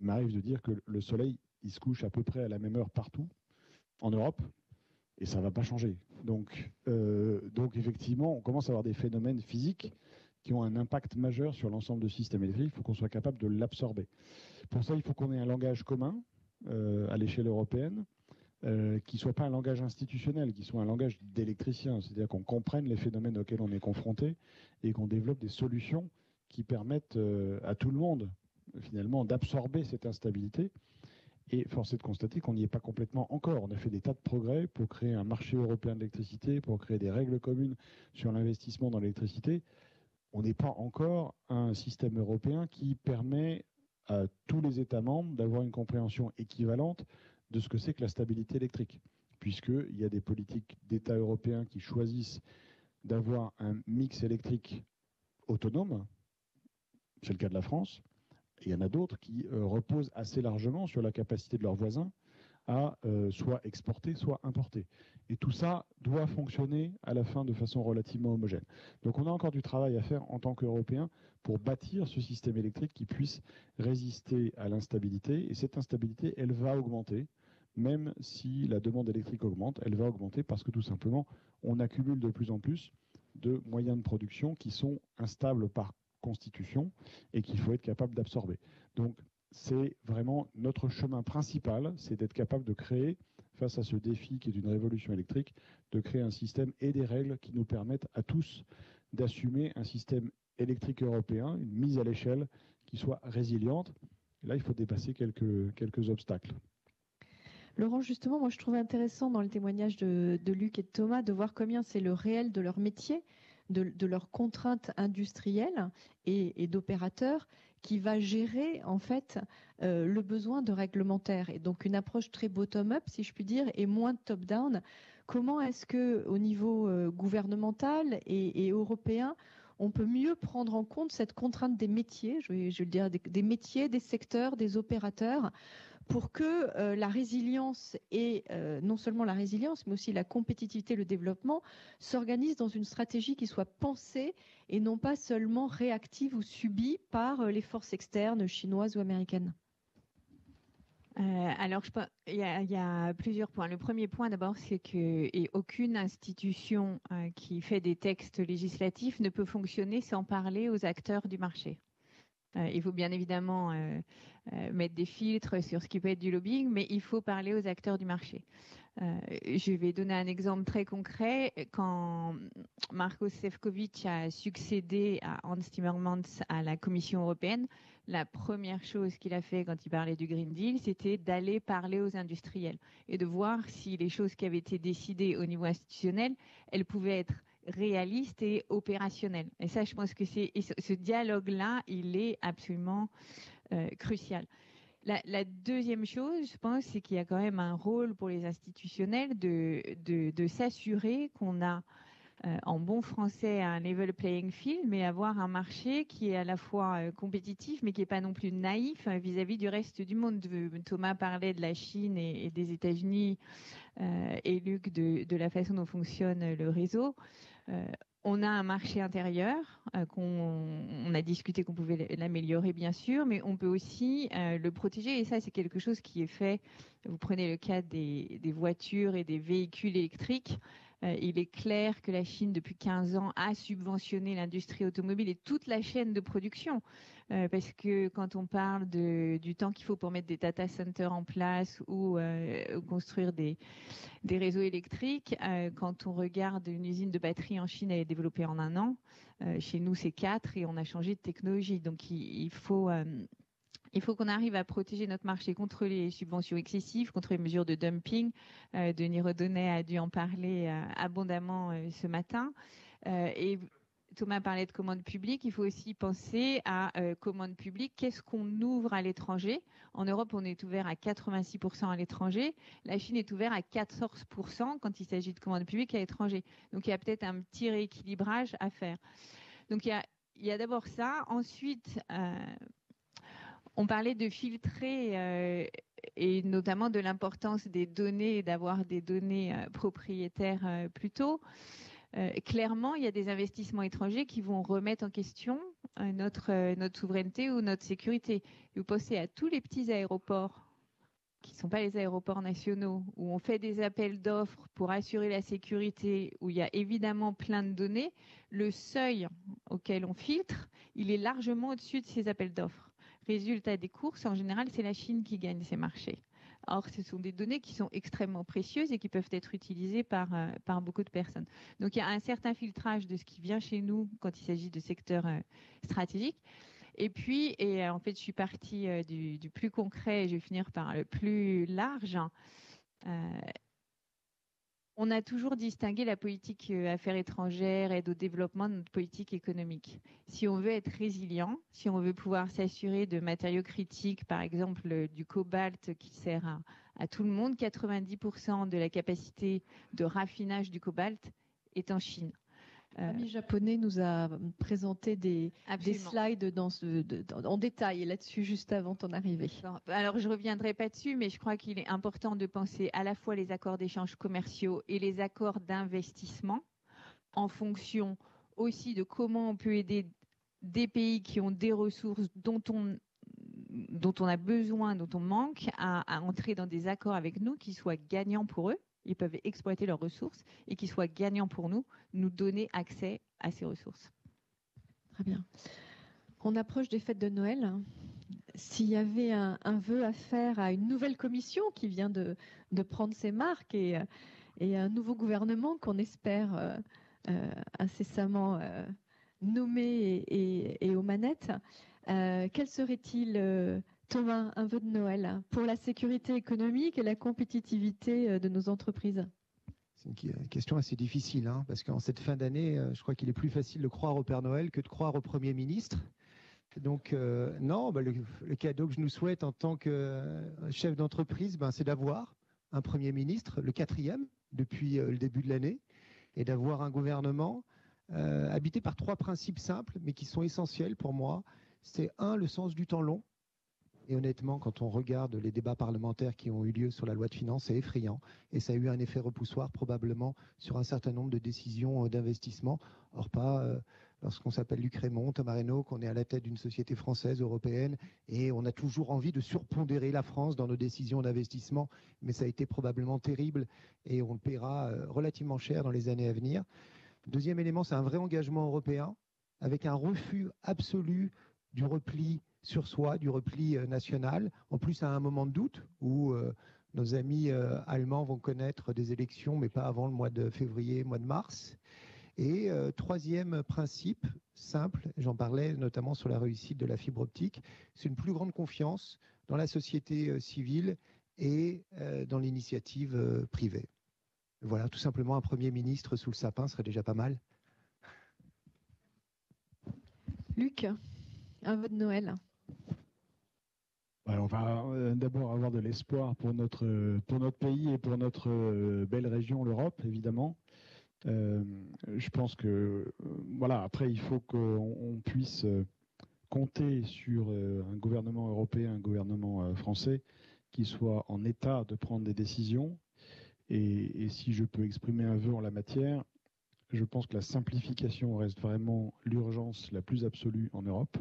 S2: Il m'arrive de dire que le soleil, il se couche à peu près à la même heure partout en Europe, et ça ne va pas changer. Donc effectivement, on commence à avoir des phénomènes physiques qui ont un impact majeur sur l'ensemble du système électrique. Il faut qu'on soit capable de l'absorber. Pour ça, il faut qu'on ait un langage commun à l'échelle européenne, qui ne soit pas un langage institutionnel, qui soit un langage d'électricien, c'est-à-dire qu'on comprenne les phénomènes auxquels on est confronté et qu'on développe des solutions qui permettent à tout le monde, finalement, d'absorber cette instabilité. Et force est de constater qu'on n'y est pas complètement encore. On a fait des tas de progrès pour créer un marché européen de l'électricité, pour créer des règles communes sur l'investissement dans l'électricité. On n'est pas encore un système européen qui permet à tous les États membres d'avoir une compréhension équivalente de ce que c'est que la stabilité électrique, puisqu'il y a des politiques d'États européens qui choisissent d'avoir un mix électrique autonome, c'est le cas de la France, et il y en a d'autres qui reposent assez largement sur la capacité de leurs voisins à soit exporter, soit importer. Et tout ça doit fonctionner à la fin de façon relativement homogène. Donc on a encore du travail à faire en tant qu'Européens pour bâtir ce système électrique qui puisse résister à l'instabilité. Et cette instabilité, elle va augmenter. Même si la demande électrique augmente, elle va augmenter parce que tout simplement, on accumule de plus en plus de moyens de production qui sont instables par constitution et qu'il faut être capable d'absorber. Donc c'est vraiment notre chemin principal, c'est d'être capable de créer, face à ce défi qui est une révolution électrique, de créer un système et des règles qui nous permettent à tous d'assumer un système électrique européen, une mise à l'échelle qui soit résiliente. Et là, il faut dépasser quelques obstacles.
S1: Laurent, justement, moi je trouvais intéressant dans le témoignage de Luc et de Thomas de voir combien c'est le réel de leur métier de leurs contraintes industrielles et d'opérateurs qui va gérer en fait le besoin de réglementaire. Et donc une approche très bottom-up, si je puis dire, et moins top-down. Comment est-ce que au niveau gouvernemental et européen, on peut mieux prendre en compte cette contrainte des métiers, je vais le dire, des métiers, des secteurs, des opérateurs, pour que la résilience et non seulement la résilience, mais aussi la compétitivité, le développement s'organisent dans une stratégie qui soit pensée et non pas seulement réactive ou subie par les forces externes chinoises ou américaines.
S4: Alors, il y a plusieurs points. Le premier point, d'abord, c'est que aucune institution qui fait des textes législatifs ne peut fonctionner sans parler aux acteurs du marché. Il faut bien évidemment mettre des filtres sur ce qui peut être du lobbying, mais il faut parler aux acteurs du marché. Je vais donner un exemple très concret. Quand Marko Šefčovič a succédé à Hans Timmermans à la Commission européenne, la première chose qu'il a fait quand il parlait du Green Deal, c'était d'aller parler aux industriels et de voir si les choses qui avaient été décidées au niveau institutionnel, elles pouvaient être réalistes et opérationnelles. Et ça, je pense que ce dialogue-là, il est absolument crucial. La deuxième chose, je pense, c'est qu'il y a quand même un rôle pour les institutionnels de s'assurer qu'on a, en bon français, un level playing field, mais avoir un marché qui est à la fois compétitif, mais qui n'est pas non plus naïf vis-à-vis du reste du monde. Thomas parlait de la Chine et des États-Unis, et Luc de la façon dont fonctionne le réseau. On a un marché intérieur qu'on a discuté qu'on pouvait l'améliorer bien sûr, mais on peut aussi le protéger et ça c'est quelque chose qui est fait. Vous prenez le cas des voitures et des véhicules électriques. Il est clair que la Chine depuis 15 ans a subventionné l'industrie automobile et toute la chaîne de production. Parce que quand on parle du temps qu'il faut pour mettre des data centers en place ou construire des réseaux électriques, quand on regarde une usine de batterie en Chine, elle est développée en 1 an. Chez nous, c'est 4 et on a changé de technologie. Donc, il faut qu'on arrive à protéger notre marché contre les subventions excessives, contre les mesures de dumping. Denis Redonnet a dû en parler abondamment ce matin. Et Thomas parlait de commandes publiques. Il faut aussi penser à commandes publiques. Qu'est-ce qu'on ouvre à l'étranger? En Europe, on est ouvert à 86% à l'étranger. La Chine est ouverte à 14% quand il s'agit de commandes publiques à l'étranger. Donc, il y a peut-être un petit rééquilibrage à faire. Donc, il y a d'abord ça. Ensuite, on parlait de filtrer et notamment de l'importance des données et d'avoir des données propriétaires plus tôt. Clairement, il y a des investissements étrangers qui vont remettre en question notre souveraineté ou notre sécurité. Vous pensez à tous les petits aéroports qui ne sont pas les aéroports nationaux, où on fait des appels d'offres pour assurer la sécurité, où il y a évidemment plein de données. Le seuil auquel on filtre, il est largement au-dessus de ces appels d'offres. Résultat des courses, en général, c'est la Chine qui gagne ces marchés. Or, ce sont des données qui sont extrêmement précieuses et qui peuvent être utilisées par beaucoup de personnes. Donc, il y a un certain filtrage de ce qui vient chez nous quand il s'agit de secteurs stratégiques. Et puis, en fait, je suis partie du plus concret et je vais finir par le plus large. On a toujours distingué la politique affaires étrangères, aide au développement de notre politique économique. Si on veut être résilient, si on veut pouvoir s'assurer de matériaux critiques, par exemple du cobalt qui sert à tout le monde, 90% de la capacité de raffinage du cobalt est en Chine.
S1: L'ami japonais nous a présenté des slides en détail là-dessus juste avant ton arrivée.
S4: Alors, je ne reviendrai pas dessus, mais je crois qu'il est important de penser à la fois les accords d'échange commerciaux et les accords d'investissement en fonction aussi de comment on peut aider des pays qui ont des ressources dont on a besoin, dont on manque, à entrer dans des accords avec nous qui soient gagnants pour eux. Ils peuvent exploiter leurs ressources et qu'ils soient gagnants pour nous donner accès à ces ressources.
S1: Très bien. On approche des fêtes de Noël. S'il y avait un vœu à faire à une nouvelle commission qui vient de prendre ses marques et un nouveau gouvernement qu'on espère incessamment nommé et aux manettes, quel serait-il, Thomas, un vœu de Noël pour la sécurité économique et la compétitivité de nos entreprises?
S3: C'est une question assez difficile, hein, parce qu'en cette fin d'année, je crois qu'il est plus facile de croire au Père Noël que de croire au Premier ministre. Donc, non, le cadeau que je nous souhaite en tant que chef d'entreprise, c'est d'avoir un Premier ministre, le 4e depuis le début de l'année, et d'avoir un gouvernement habité par 3 principes simples, mais qui sont essentiels pour moi. C'est 1, le sens du temps long. Et honnêtement, quand on regarde les débats parlementaires qui ont eu lieu sur la loi de finances, c'est effrayant. Et ça a eu un effet repoussoir probablement sur un certain nombre de décisions d'investissement. Or, pas lorsqu'on s'appelle Luc Rémont, Thomas Reynaud, qu'on est à la tête d'une société française, européenne, et on a toujours envie de surpondérer la France dans nos décisions d'investissement. Mais ça a été probablement terrible et on le paiera relativement cher dans les années à venir. Deuxième élément, c'est un vrai engagement européen avec un refus absolu du repli sur soi, du repli national, en plus à un moment de doute où nos amis allemands vont connaître des élections, mais pas avant le mois de février, mois de mars. Et troisième principe, simple, j'en parlais notamment sur la réussite de la fibre optique, c'est une plus grande confiance dans la société civile et dans l'initiative privée. Voilà, tout simplement un Premier ministre sous le sapin serait déjà pas mal.
S1: Luc, un vœu de Noël.
S2: On va d'abord avoir de l'espoir pour notre pays et pour notre belle région, l'Europe, évidemment. Je pense que, voilà, après, il faut qu'on puisse compter sur un gouvernement européen, un gouvernement français qui soit en état de prendre des décisions. Et si je peux exprimer un vœu en la matière, je pense que la simplification reste vraiment l'urgence la plus absolue en Europe.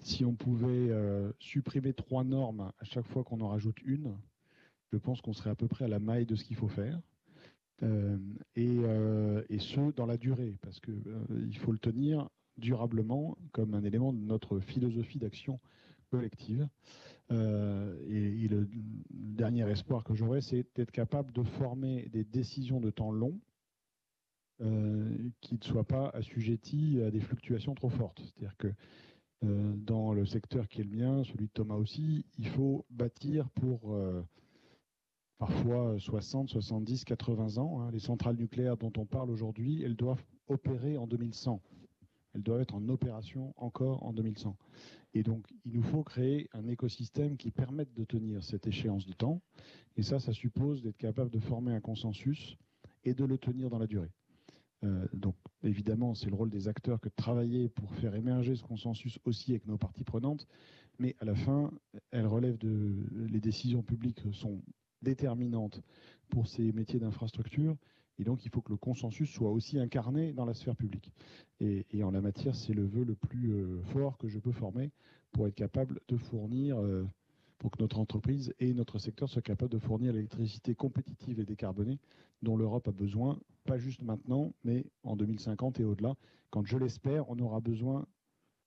S2: Si on pouvait supprimer 3 normes à chaque fois qu'on en rajoute une, je pense qu'on serait à peu près à la maille de ce qu'il faut faire. Et ce, dans la durée, parce qu'il faut le tenir durablement comme un élément de notre philosophie d'action collective. Et le dernier espoir que j'aurais, c'est d'être capable de former des décisions de temps long qui ne soient pas assujetties à des fluctuations trop fortes. C'est-à-dire que dans le secteur qui est le mien, celui de Thomas aussi, il faut bâtir pour parfois 60, 70, 80 ans. Hein. Les centrales nucléaires dont on parle aujourd'hui, elles doivent opérer en 2100. Elles doivent être en opération encore en 2100. Et donc, il nous faut créer un écosystème qui permette de tenir cette échéance de temps. Et ça suppose d'être capable de former un consensus et de le tenir dans la durée. Donc, évidemment, c'est le rôle des acteurs que de travailler pour faire émerger ce consensus aussi avec nos parties prenantes. Mais à la fin, les décisions publiques sont déterminantes pour ces métiers d'infrastructure. Et donc, il faut que le consensus soit aussi incarné dans la sphère publique. Et en la matière, c'est le vœu le plus fort que je peux former pour être capable de fournir, pour que notre entreprise et notre secteur soient capables de fournir l'électricité compétitive et décarbonée dont l'Europe a besoin, pas juste maintenant, mais en 2050 et au-delà, quand je l'espère, on aura besoin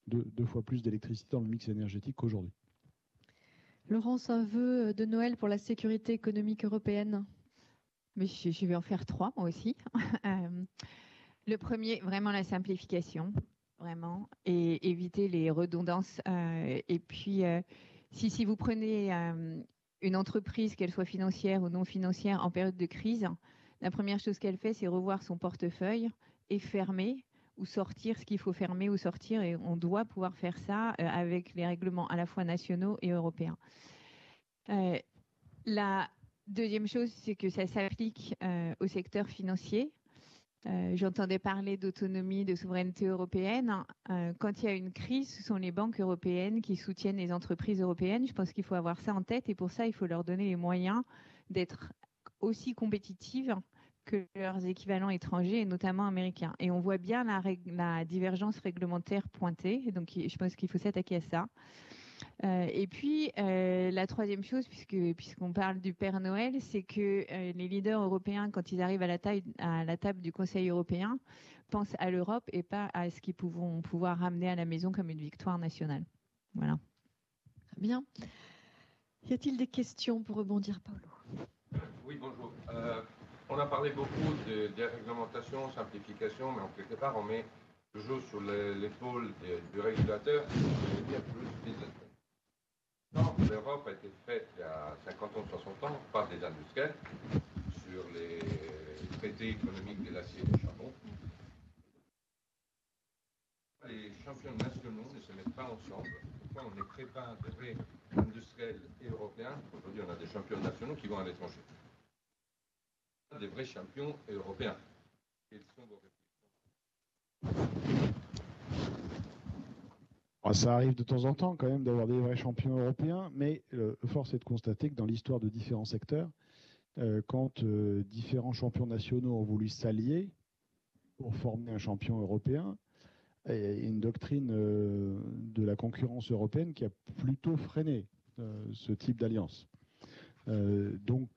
S2: de 2 fois plus d'électricité dans le mix énergétique qu'aujourd'hui.
S1: Laurence, un vœu de Noël pour la sécurité économique européenne.
S4: Mais je vais en faire 3, moi aussi. Le premier, vraiment la simplification, vraiment, et éviter les redondances. Et puis, si vous prenez une entreprise, qu'elle soit financière ou non financière, en période de crise, la première chose qu'elle fait, c'est revoir son portefeuille et fermer ou sortir ce qu'il faut fermer ou sortir. Et on doit pouvoir faire ça avec les règlements à la fois nationaux et européens. La deuxième chose, c'est que ça s'applique au secteur financier. J'entendais parler d'autonomie, de souveraineté européenne. Quand il y a une crise, ce sont les banques européennes qui soutiennent les entreprises européennes. Je pense qu'il faut avoir ça en tête et pour ça, il faut leur donner les moyens d'être aussi compétitives que leurs équivalents étrangers et notamment américains. Et on voit bien la divergence réglementaire pointée. Et donc, je pense qu'il faut s'attaquer à ça. Et puis, la troisième chose, puisqu'on parle du Père Noël, c'est que les leaders européens, quand ils arrivent à la table du Conseil européen, pensent à l'Europe et pas à ce qu'ils vont pouvoir ramener à la maison comme une victoire nationale. Voilà.
S1: Très bien. Y a-t-il des questions pour rebondir, Paolo?
S6: Oui, bonjour. On a parlé beaucoup de déréglementation, simplification, mais en quelque part, on met toujours sur l'épaule du régulateur, je veux dire, plus business. L'Europe a été faite il y a 50 ans, 60 ans par des industriels sur les traités champions nationaux ne se mettent pas ensemble? Pourquoi on ne crée pas de vrais industriels européens? Aujourd'hui, on a des champions nationaux qui vont à l'étranger. Des vrais champions européens. Quels sont vos réflexions?
S2: Ça arrive de temps en temps quand même d'avoir des vrais champions européens, mais force est de constater que dans l'histoire de différents secteurs, quand différents champions nationaux ont voulu s'allier pour former un champion européen, il y a une doctrine de la concurrence européenne qui a plutôt freiné ce type d'alliance. Donc,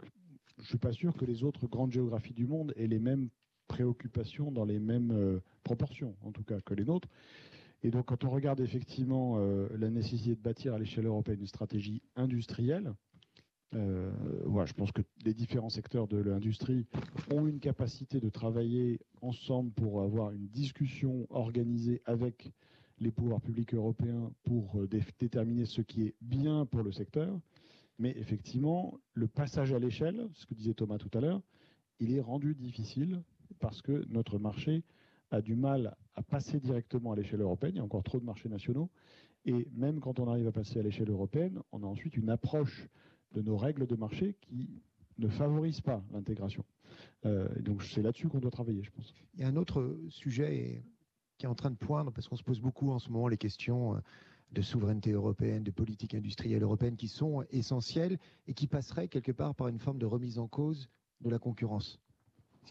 S2: je ne suis pas sûr que les autres grandes géographies du monde aient les mêmes préoccupations dans les mêmes proportions, en tout cas, que les nôtres. Et donc, quand on regarde effectivement la nécessité de bâtir à l'échelle européenne une stratégie industrielle, voilà, je pense que les différents secteurs de l'industrie ont une capacité de travailler ensemble pour avoir une discussion organisée avec les pouvoirs publics européens pour déterminer ce qui est bien pour le secteur. Mais effectivement, le passage à l'échelle, ce que disait Thomas tout à l'heure, il est rendu difficile parce que notre marché a du mal à passer directement à l'échelle européenne. Il y a encore trop de marchés nationaux. Et même quand on arrive à passer à l'échelle européenne, on a ensuite une approche de nos règles de marché qui ne favorise pas l'intégration. Donc c'est là-dessus qu'on doit travailler, je pense.
S3: Il y a un autre sujet qui est en train de poindre, parce qu'on se pose beaucoup en ce moment les questions de souveraineté européenne, de politique industrielle européenne qui sont essentielles et qui passeraient quelque part par une forme de remise en cause de la concurrence.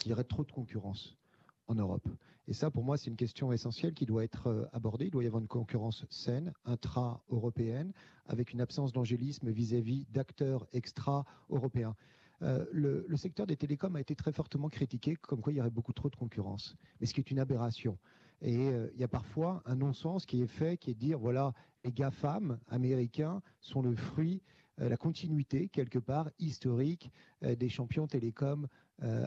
S3: Il y aurait trop de concurrence en Europe. Et ça, pour moi, c'est une question essentielle qui doit être abordée. Il doit y avoir une concurrence saine, intra-européenne, avec une absence d'angélisme vis-à-vis d'acteurs extra-européens. Le secteur des télécoms a été très fortement critiqué, comme quoi il y aurait beaucoup trop de concurrence, mais ce qui est une aberration. Et il y a parfois un non-sens qui est fait, qui est de dire, voilà, les GAFAM américains sont le fruit, la continuité, quelque part, historique des champions télécoms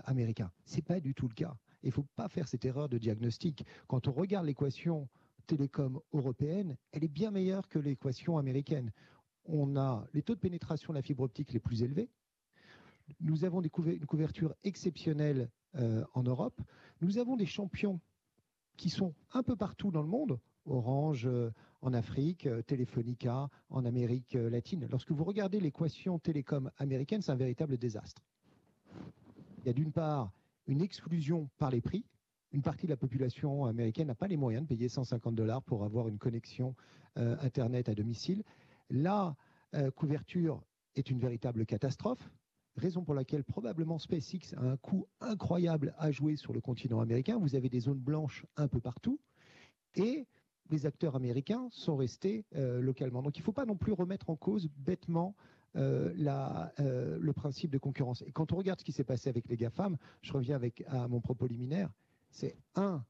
S3: américains. Ce n'est pas du tout le cas. Il ne faut pas faire cette erreur de diagnostic. Quand on regarde l'équation télécom européenne, elle est bien meilleure que l'équation américaine. On a les taux de pénétration de la fibre optique les plus élevés. Nous avons une couverture exceptionnelle en Europe. Nous avons des champions qui sont un peu partout dans le monde. Orange en Afrique, Telefonica en Amérique latine. Lorsque vous regardez l'équation télécom américaine, c'est un véritable désastre. Il y a d'une part une exclusion par les prix. Une partie de la population américaine n'a pas les moyens de payer $150 pour avoir une connexion Internet à domicile. La couverture est une véritable catastrophe, raison pour laquelle probablement SpaceX a un coût incroyable à jouer sur le continent américain. Vous avez des zones blanches un peu partout et les acteurs américains sont restés localement. Donc il ne faut pas non plus remettre en cause bêtement le principe de concurrence. Et quand on regarde ce qui s'est passé avec les GAFAM, je reviens à mon propos liminaire, c'est une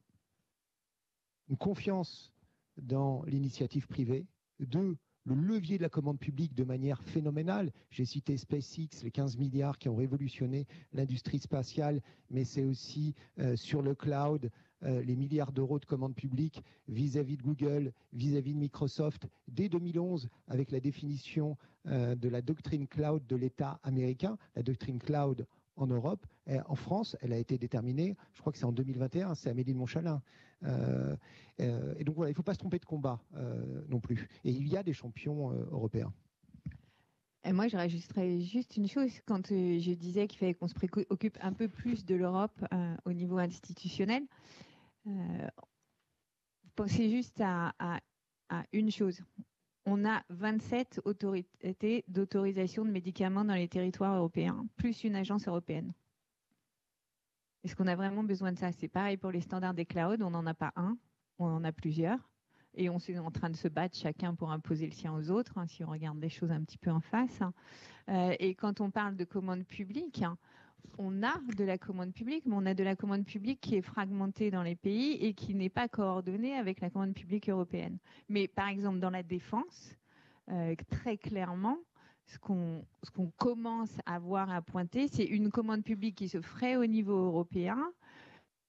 S3: confiance dans l'initiative privée, 2, le levier de la commande publique de manière phénoménale. J'ai cité SpaceX, les 15 milliards qui ont révolutionné l'industrie spatiale, mais c'est aussi sur le cloud, les milliards d'euros de commande publique vis-à-vis de Google, vis-à-vis de Microsoft. Dès 2011, avec la définition de la doctrine cloud de l'État américain, la doctrine cloud en Europe, en France, elle a été déterminée, je crois que c'est en 2021, c'est Amélie de Montchalin. Et donc voilà, il ne faut pas se tromper de combat non plus. Et il y a des champions européens.
S4: Et moi, je rajouterais juste une chose. Quand je disais qu'il fallait qu'on se préoccupe un peu plus de l'Europe au niveau institutionnel, pensez juste à une chose. On a 27 autorités d'autorisation de médicaments dans les territoires européens, plus une agence européenne. Est-ce qu'on a vraiment besoin de ça? C'est pareil pour les standards des clouds, on n'en a pas un, on en a plusieurs. Et on est en train de se battre chacun pour imposer le sien aux autres, si on regarde les choses un petit peu en face. Et quand on parle de commande publique, on a de la commande publique, mais on a de la commande publique qui est fragmentée dans les pays et qui n'est pas coordonnée avec la commande publique européenne. Mais par exemple, dans la défense, très clairement, ce qu'on commence à voir à pointer, c'est une commande publique qui se ferait au niveau européen,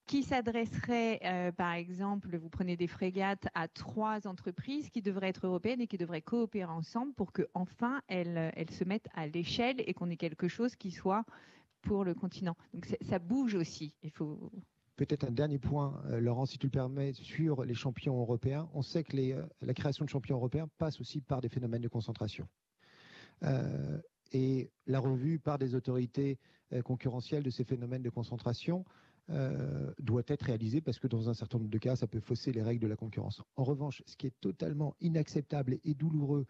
S4: qui s'adresserait, par exemple, vous prenez des frégates à 3 entreprises qui devraient être européennes et qui devraient coopérer ensemble pour qu'enfin elles se mettent à l'échelle et qu'on ait quelque chose qui soit pour le continent. Donc ça bouge aussi. Il faut
S3: Peut-être un dernier point, Laurent, si tu le permets, sur les champions européens. On sait que la création de champions européens passe aussi par des phénomènes de concentration. Et la revue par des autorités concurrentielles de ces phénomènes de concentration doit être réalisée parce que dans un certain nombre de cas, ça peut fausser les règles de la concurrence. En revanche, ce qui est totalement inacceptable et douloureux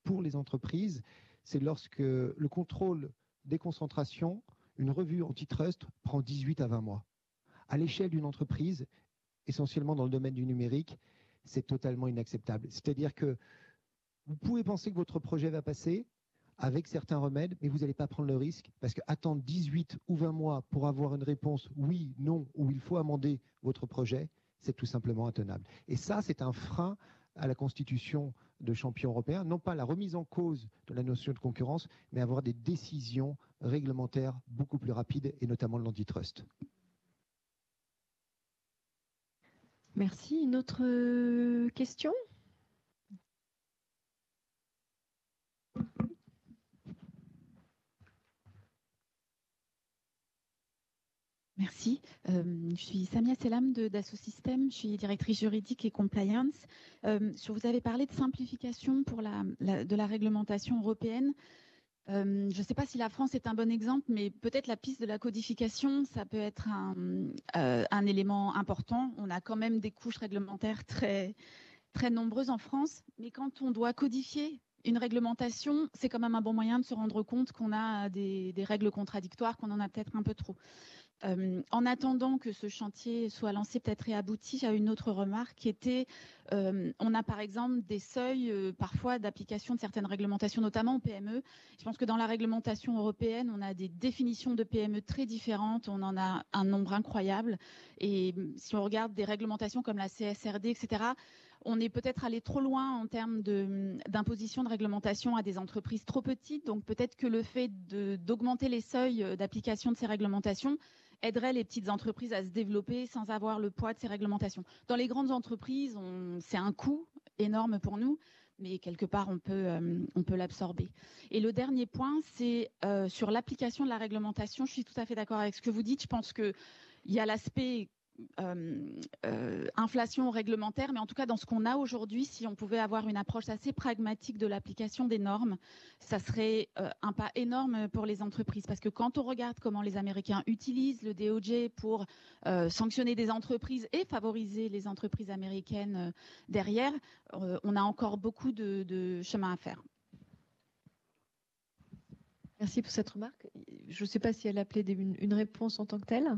S3: pour les entreprises, c'est lorsque le contrôle des concentrations, une revue antitrust prend 18 à 20 mois. À l'échelle d'une entreprise, essentiellement dans le domaine du numérique, c'est totalement inacceptable. C'est-à-dire que vous pouvez penser que votre projet va passer avec certains remèdes, mais vous n'allez pas prendre le risque parce qu'attendre 18 ou 20 mois pour avoir une réponse oui, non, ou il faut amender votre projet, c'est tout simplement intenable. Et ça, c'est un frein à la constitution de champions européens, non pas la remise en cause de la notion de concurrence, mais avoir des décisions réglementaires beaucoup plus rapides, et notamment l'antitrust.
S1: Merci. Une autre question ?
S7: Merci. Je suis Samia Selam d'Asso Systèmes. Je suis directrice juridique et compliance. Vous avez parlé de simplification de la réglementation européenne. Je ne sais pas si la France est un bon exemple, mais peut-être la piste de la codification, ça peut être un élément important. On a quand même des couches réglementaires très, très nombreuses en France, mais quand on doit codifier une réglementation, c'est quand même un bon moyen de se rendre compte qu'on a des règles contradictoires, qu'on en a peut-être un peu trop. En attendant que ce chantier soit lancé peut-être et abouti, j'ai une autre remarque qui était, on a par exemple des seuils parfois d'application de certaines réglementations, notamment au PME. Je pense que dans la réglementation européenne, on a des définitions de PME très différentes, on en a un nombre incroyable. Et si on regarde des réglementations comme la CSRD, etc., on est peut-être allé trop loin en termes d'imposition de réglementation à des entreprises trop petites. Donc peut-être que le fait d'augmenter les seuils d'application de ces réglementations aiderait les petites entreprises à se développer sans avoir le poids de ces réglementations. Dans les grandes entreprises, c'est un coût énorme pour nous, mais quelque part, on peut l'absorber. Et le dernier point, c'est sur l'application de la réglementation. Je suis tout à fait d'accord avec ce que vous dites. Je pense qu'il y a l'aspect inflation réglementaire, mais en tout cas dans ce qu'on a aujourd'hui, si on pouvait avoir une approche assez pragmatique de l'application des normes, ça serait un pas énorme pour les entreprises, parce que quand on regarde comment les Américains utilisent le DOJ pour sanctionner des entreprises et favoriser les entreprises américaines derrière, on a encore beaucoup de chemin à faire.
S1: Merci pour cette remarque. Je ne sais pas si elle appelait une réponse en tant que telle.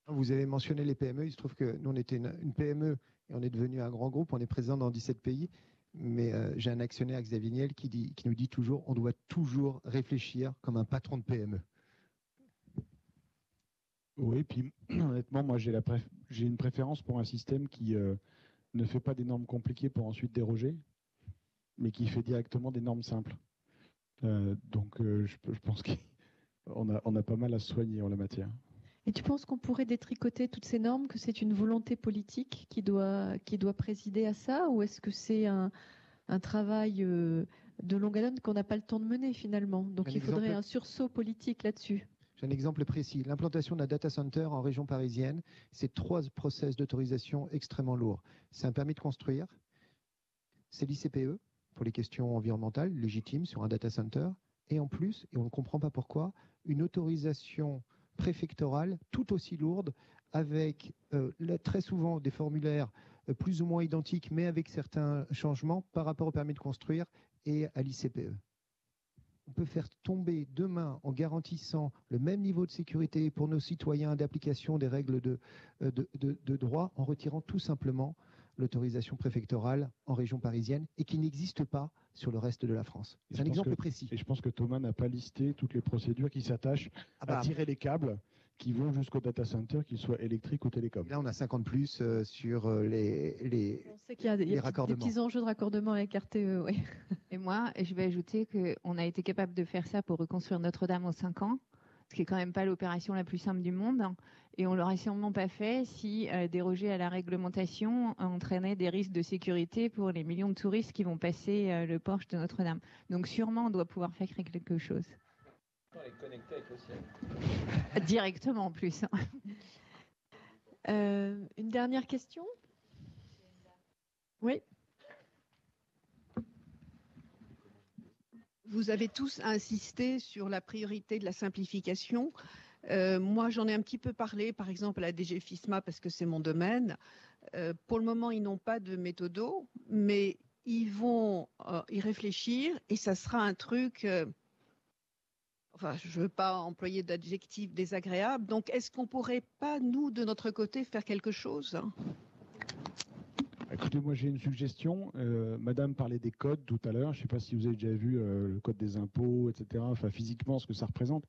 S3: Vous avez mentionné les PME. Il se trouve que nous, on était une PME et on est devenu un grand groupe. On est présent dans 17 pays. Mais j'ai un actionnaire, Xavier Niel, qui nous dit toujours on doit toujours réfléchir comme un patron de PME.
S2: Oui, puis honnêtement, moi, j'ai une préférence pour un système qui ne fait pas des normes compliquées pour ensuite déroger, mais qui fait directement des normes simples. Donc, je pense qu'on a pas mal à se soigner en la matière.
S1: Et tu penses qu'on pourrait détricoter toutes ces normes, que c'est une volonté politique qui doit présider à ça, ou est-ce que c'est un travail de longue haleine qu'on n'a pas le temps de mener finalement? Donc il faudrait un sursaut politique là-dessus.
S3: J'ai un exemple précis. L'implantation d'un data center en région parisienne, c'est 3 process d'autorisation extrêmement lourds. C'est un permis de construire, c'est l'ICPE pour les questions environnementales légitimes sur un data center, et en plus, et on ne comprend pas pourquoi, une autorisation préfectorale tout aussi lourde avec très souvent des formulaires plus ou moins identiques mais avec certains changements par rapport au permis de construire et à l'ICPE. On peut faire tomber demain en garantissant le même niveau de sécurité pour nos citoyens d'application des règles de droit en retirant tout simplement l'autorisation préfectorale en région parisienne et qui n'existe pas sur le reste de la France. C'est un exemple précis.
S2: Et je pense que Thomas n'a pas listé toutes les procédures qui s'attachent à tirer les câbles qui vont jusqu'au data center, qu'ils soient électriques ou télécom.
S3: Là, on a 50 plus sur les
S1: on sait qu'il y a des petits enjeux de raccordement avec RTE. Oui.
S4: Et moi, je vais ajouter qu'on a été capable de faire ça pour reconstruire Notre-Dame en 5 ans, ce qui n'est quand même pas l'opération la plus simple du monde. Et on ne l'aurait sûrement pas fait si déroger à la réglementation entraînait des risques de sécurité pour les millions de touristes qui vont passer le porche de Notre-Dame. Donc sûrement, on doit pouvoir faire quelque chose.
S6: On est connecté avec le ciel.
S4: Directement en plus.
S1: Une dernière question? Oui.
S8: Vous avez tous insisté sur la priorité de la simplification. Moi, j'en ai un petit peu parlé, par exemple, à la DG FISMA, parce que c'est mon domaine. Pour le moment, ils n'ont pas de méthodo, mais ils vont y réfléchir et ça sera un truc... enfin, je ne veux pas employer d'adjectif désagréable. Donc, est-ce qu'on ne pourrait pas, nous, de notre côté, faire quelque chose?
S2: Écoutez, moi j'ai une suggestion. Madame parlait des codes tout à l'heure. Je ne sais pas si vous avez déjà vu le code des impôts, etc. Enfin, physiquement, ce que ça représente.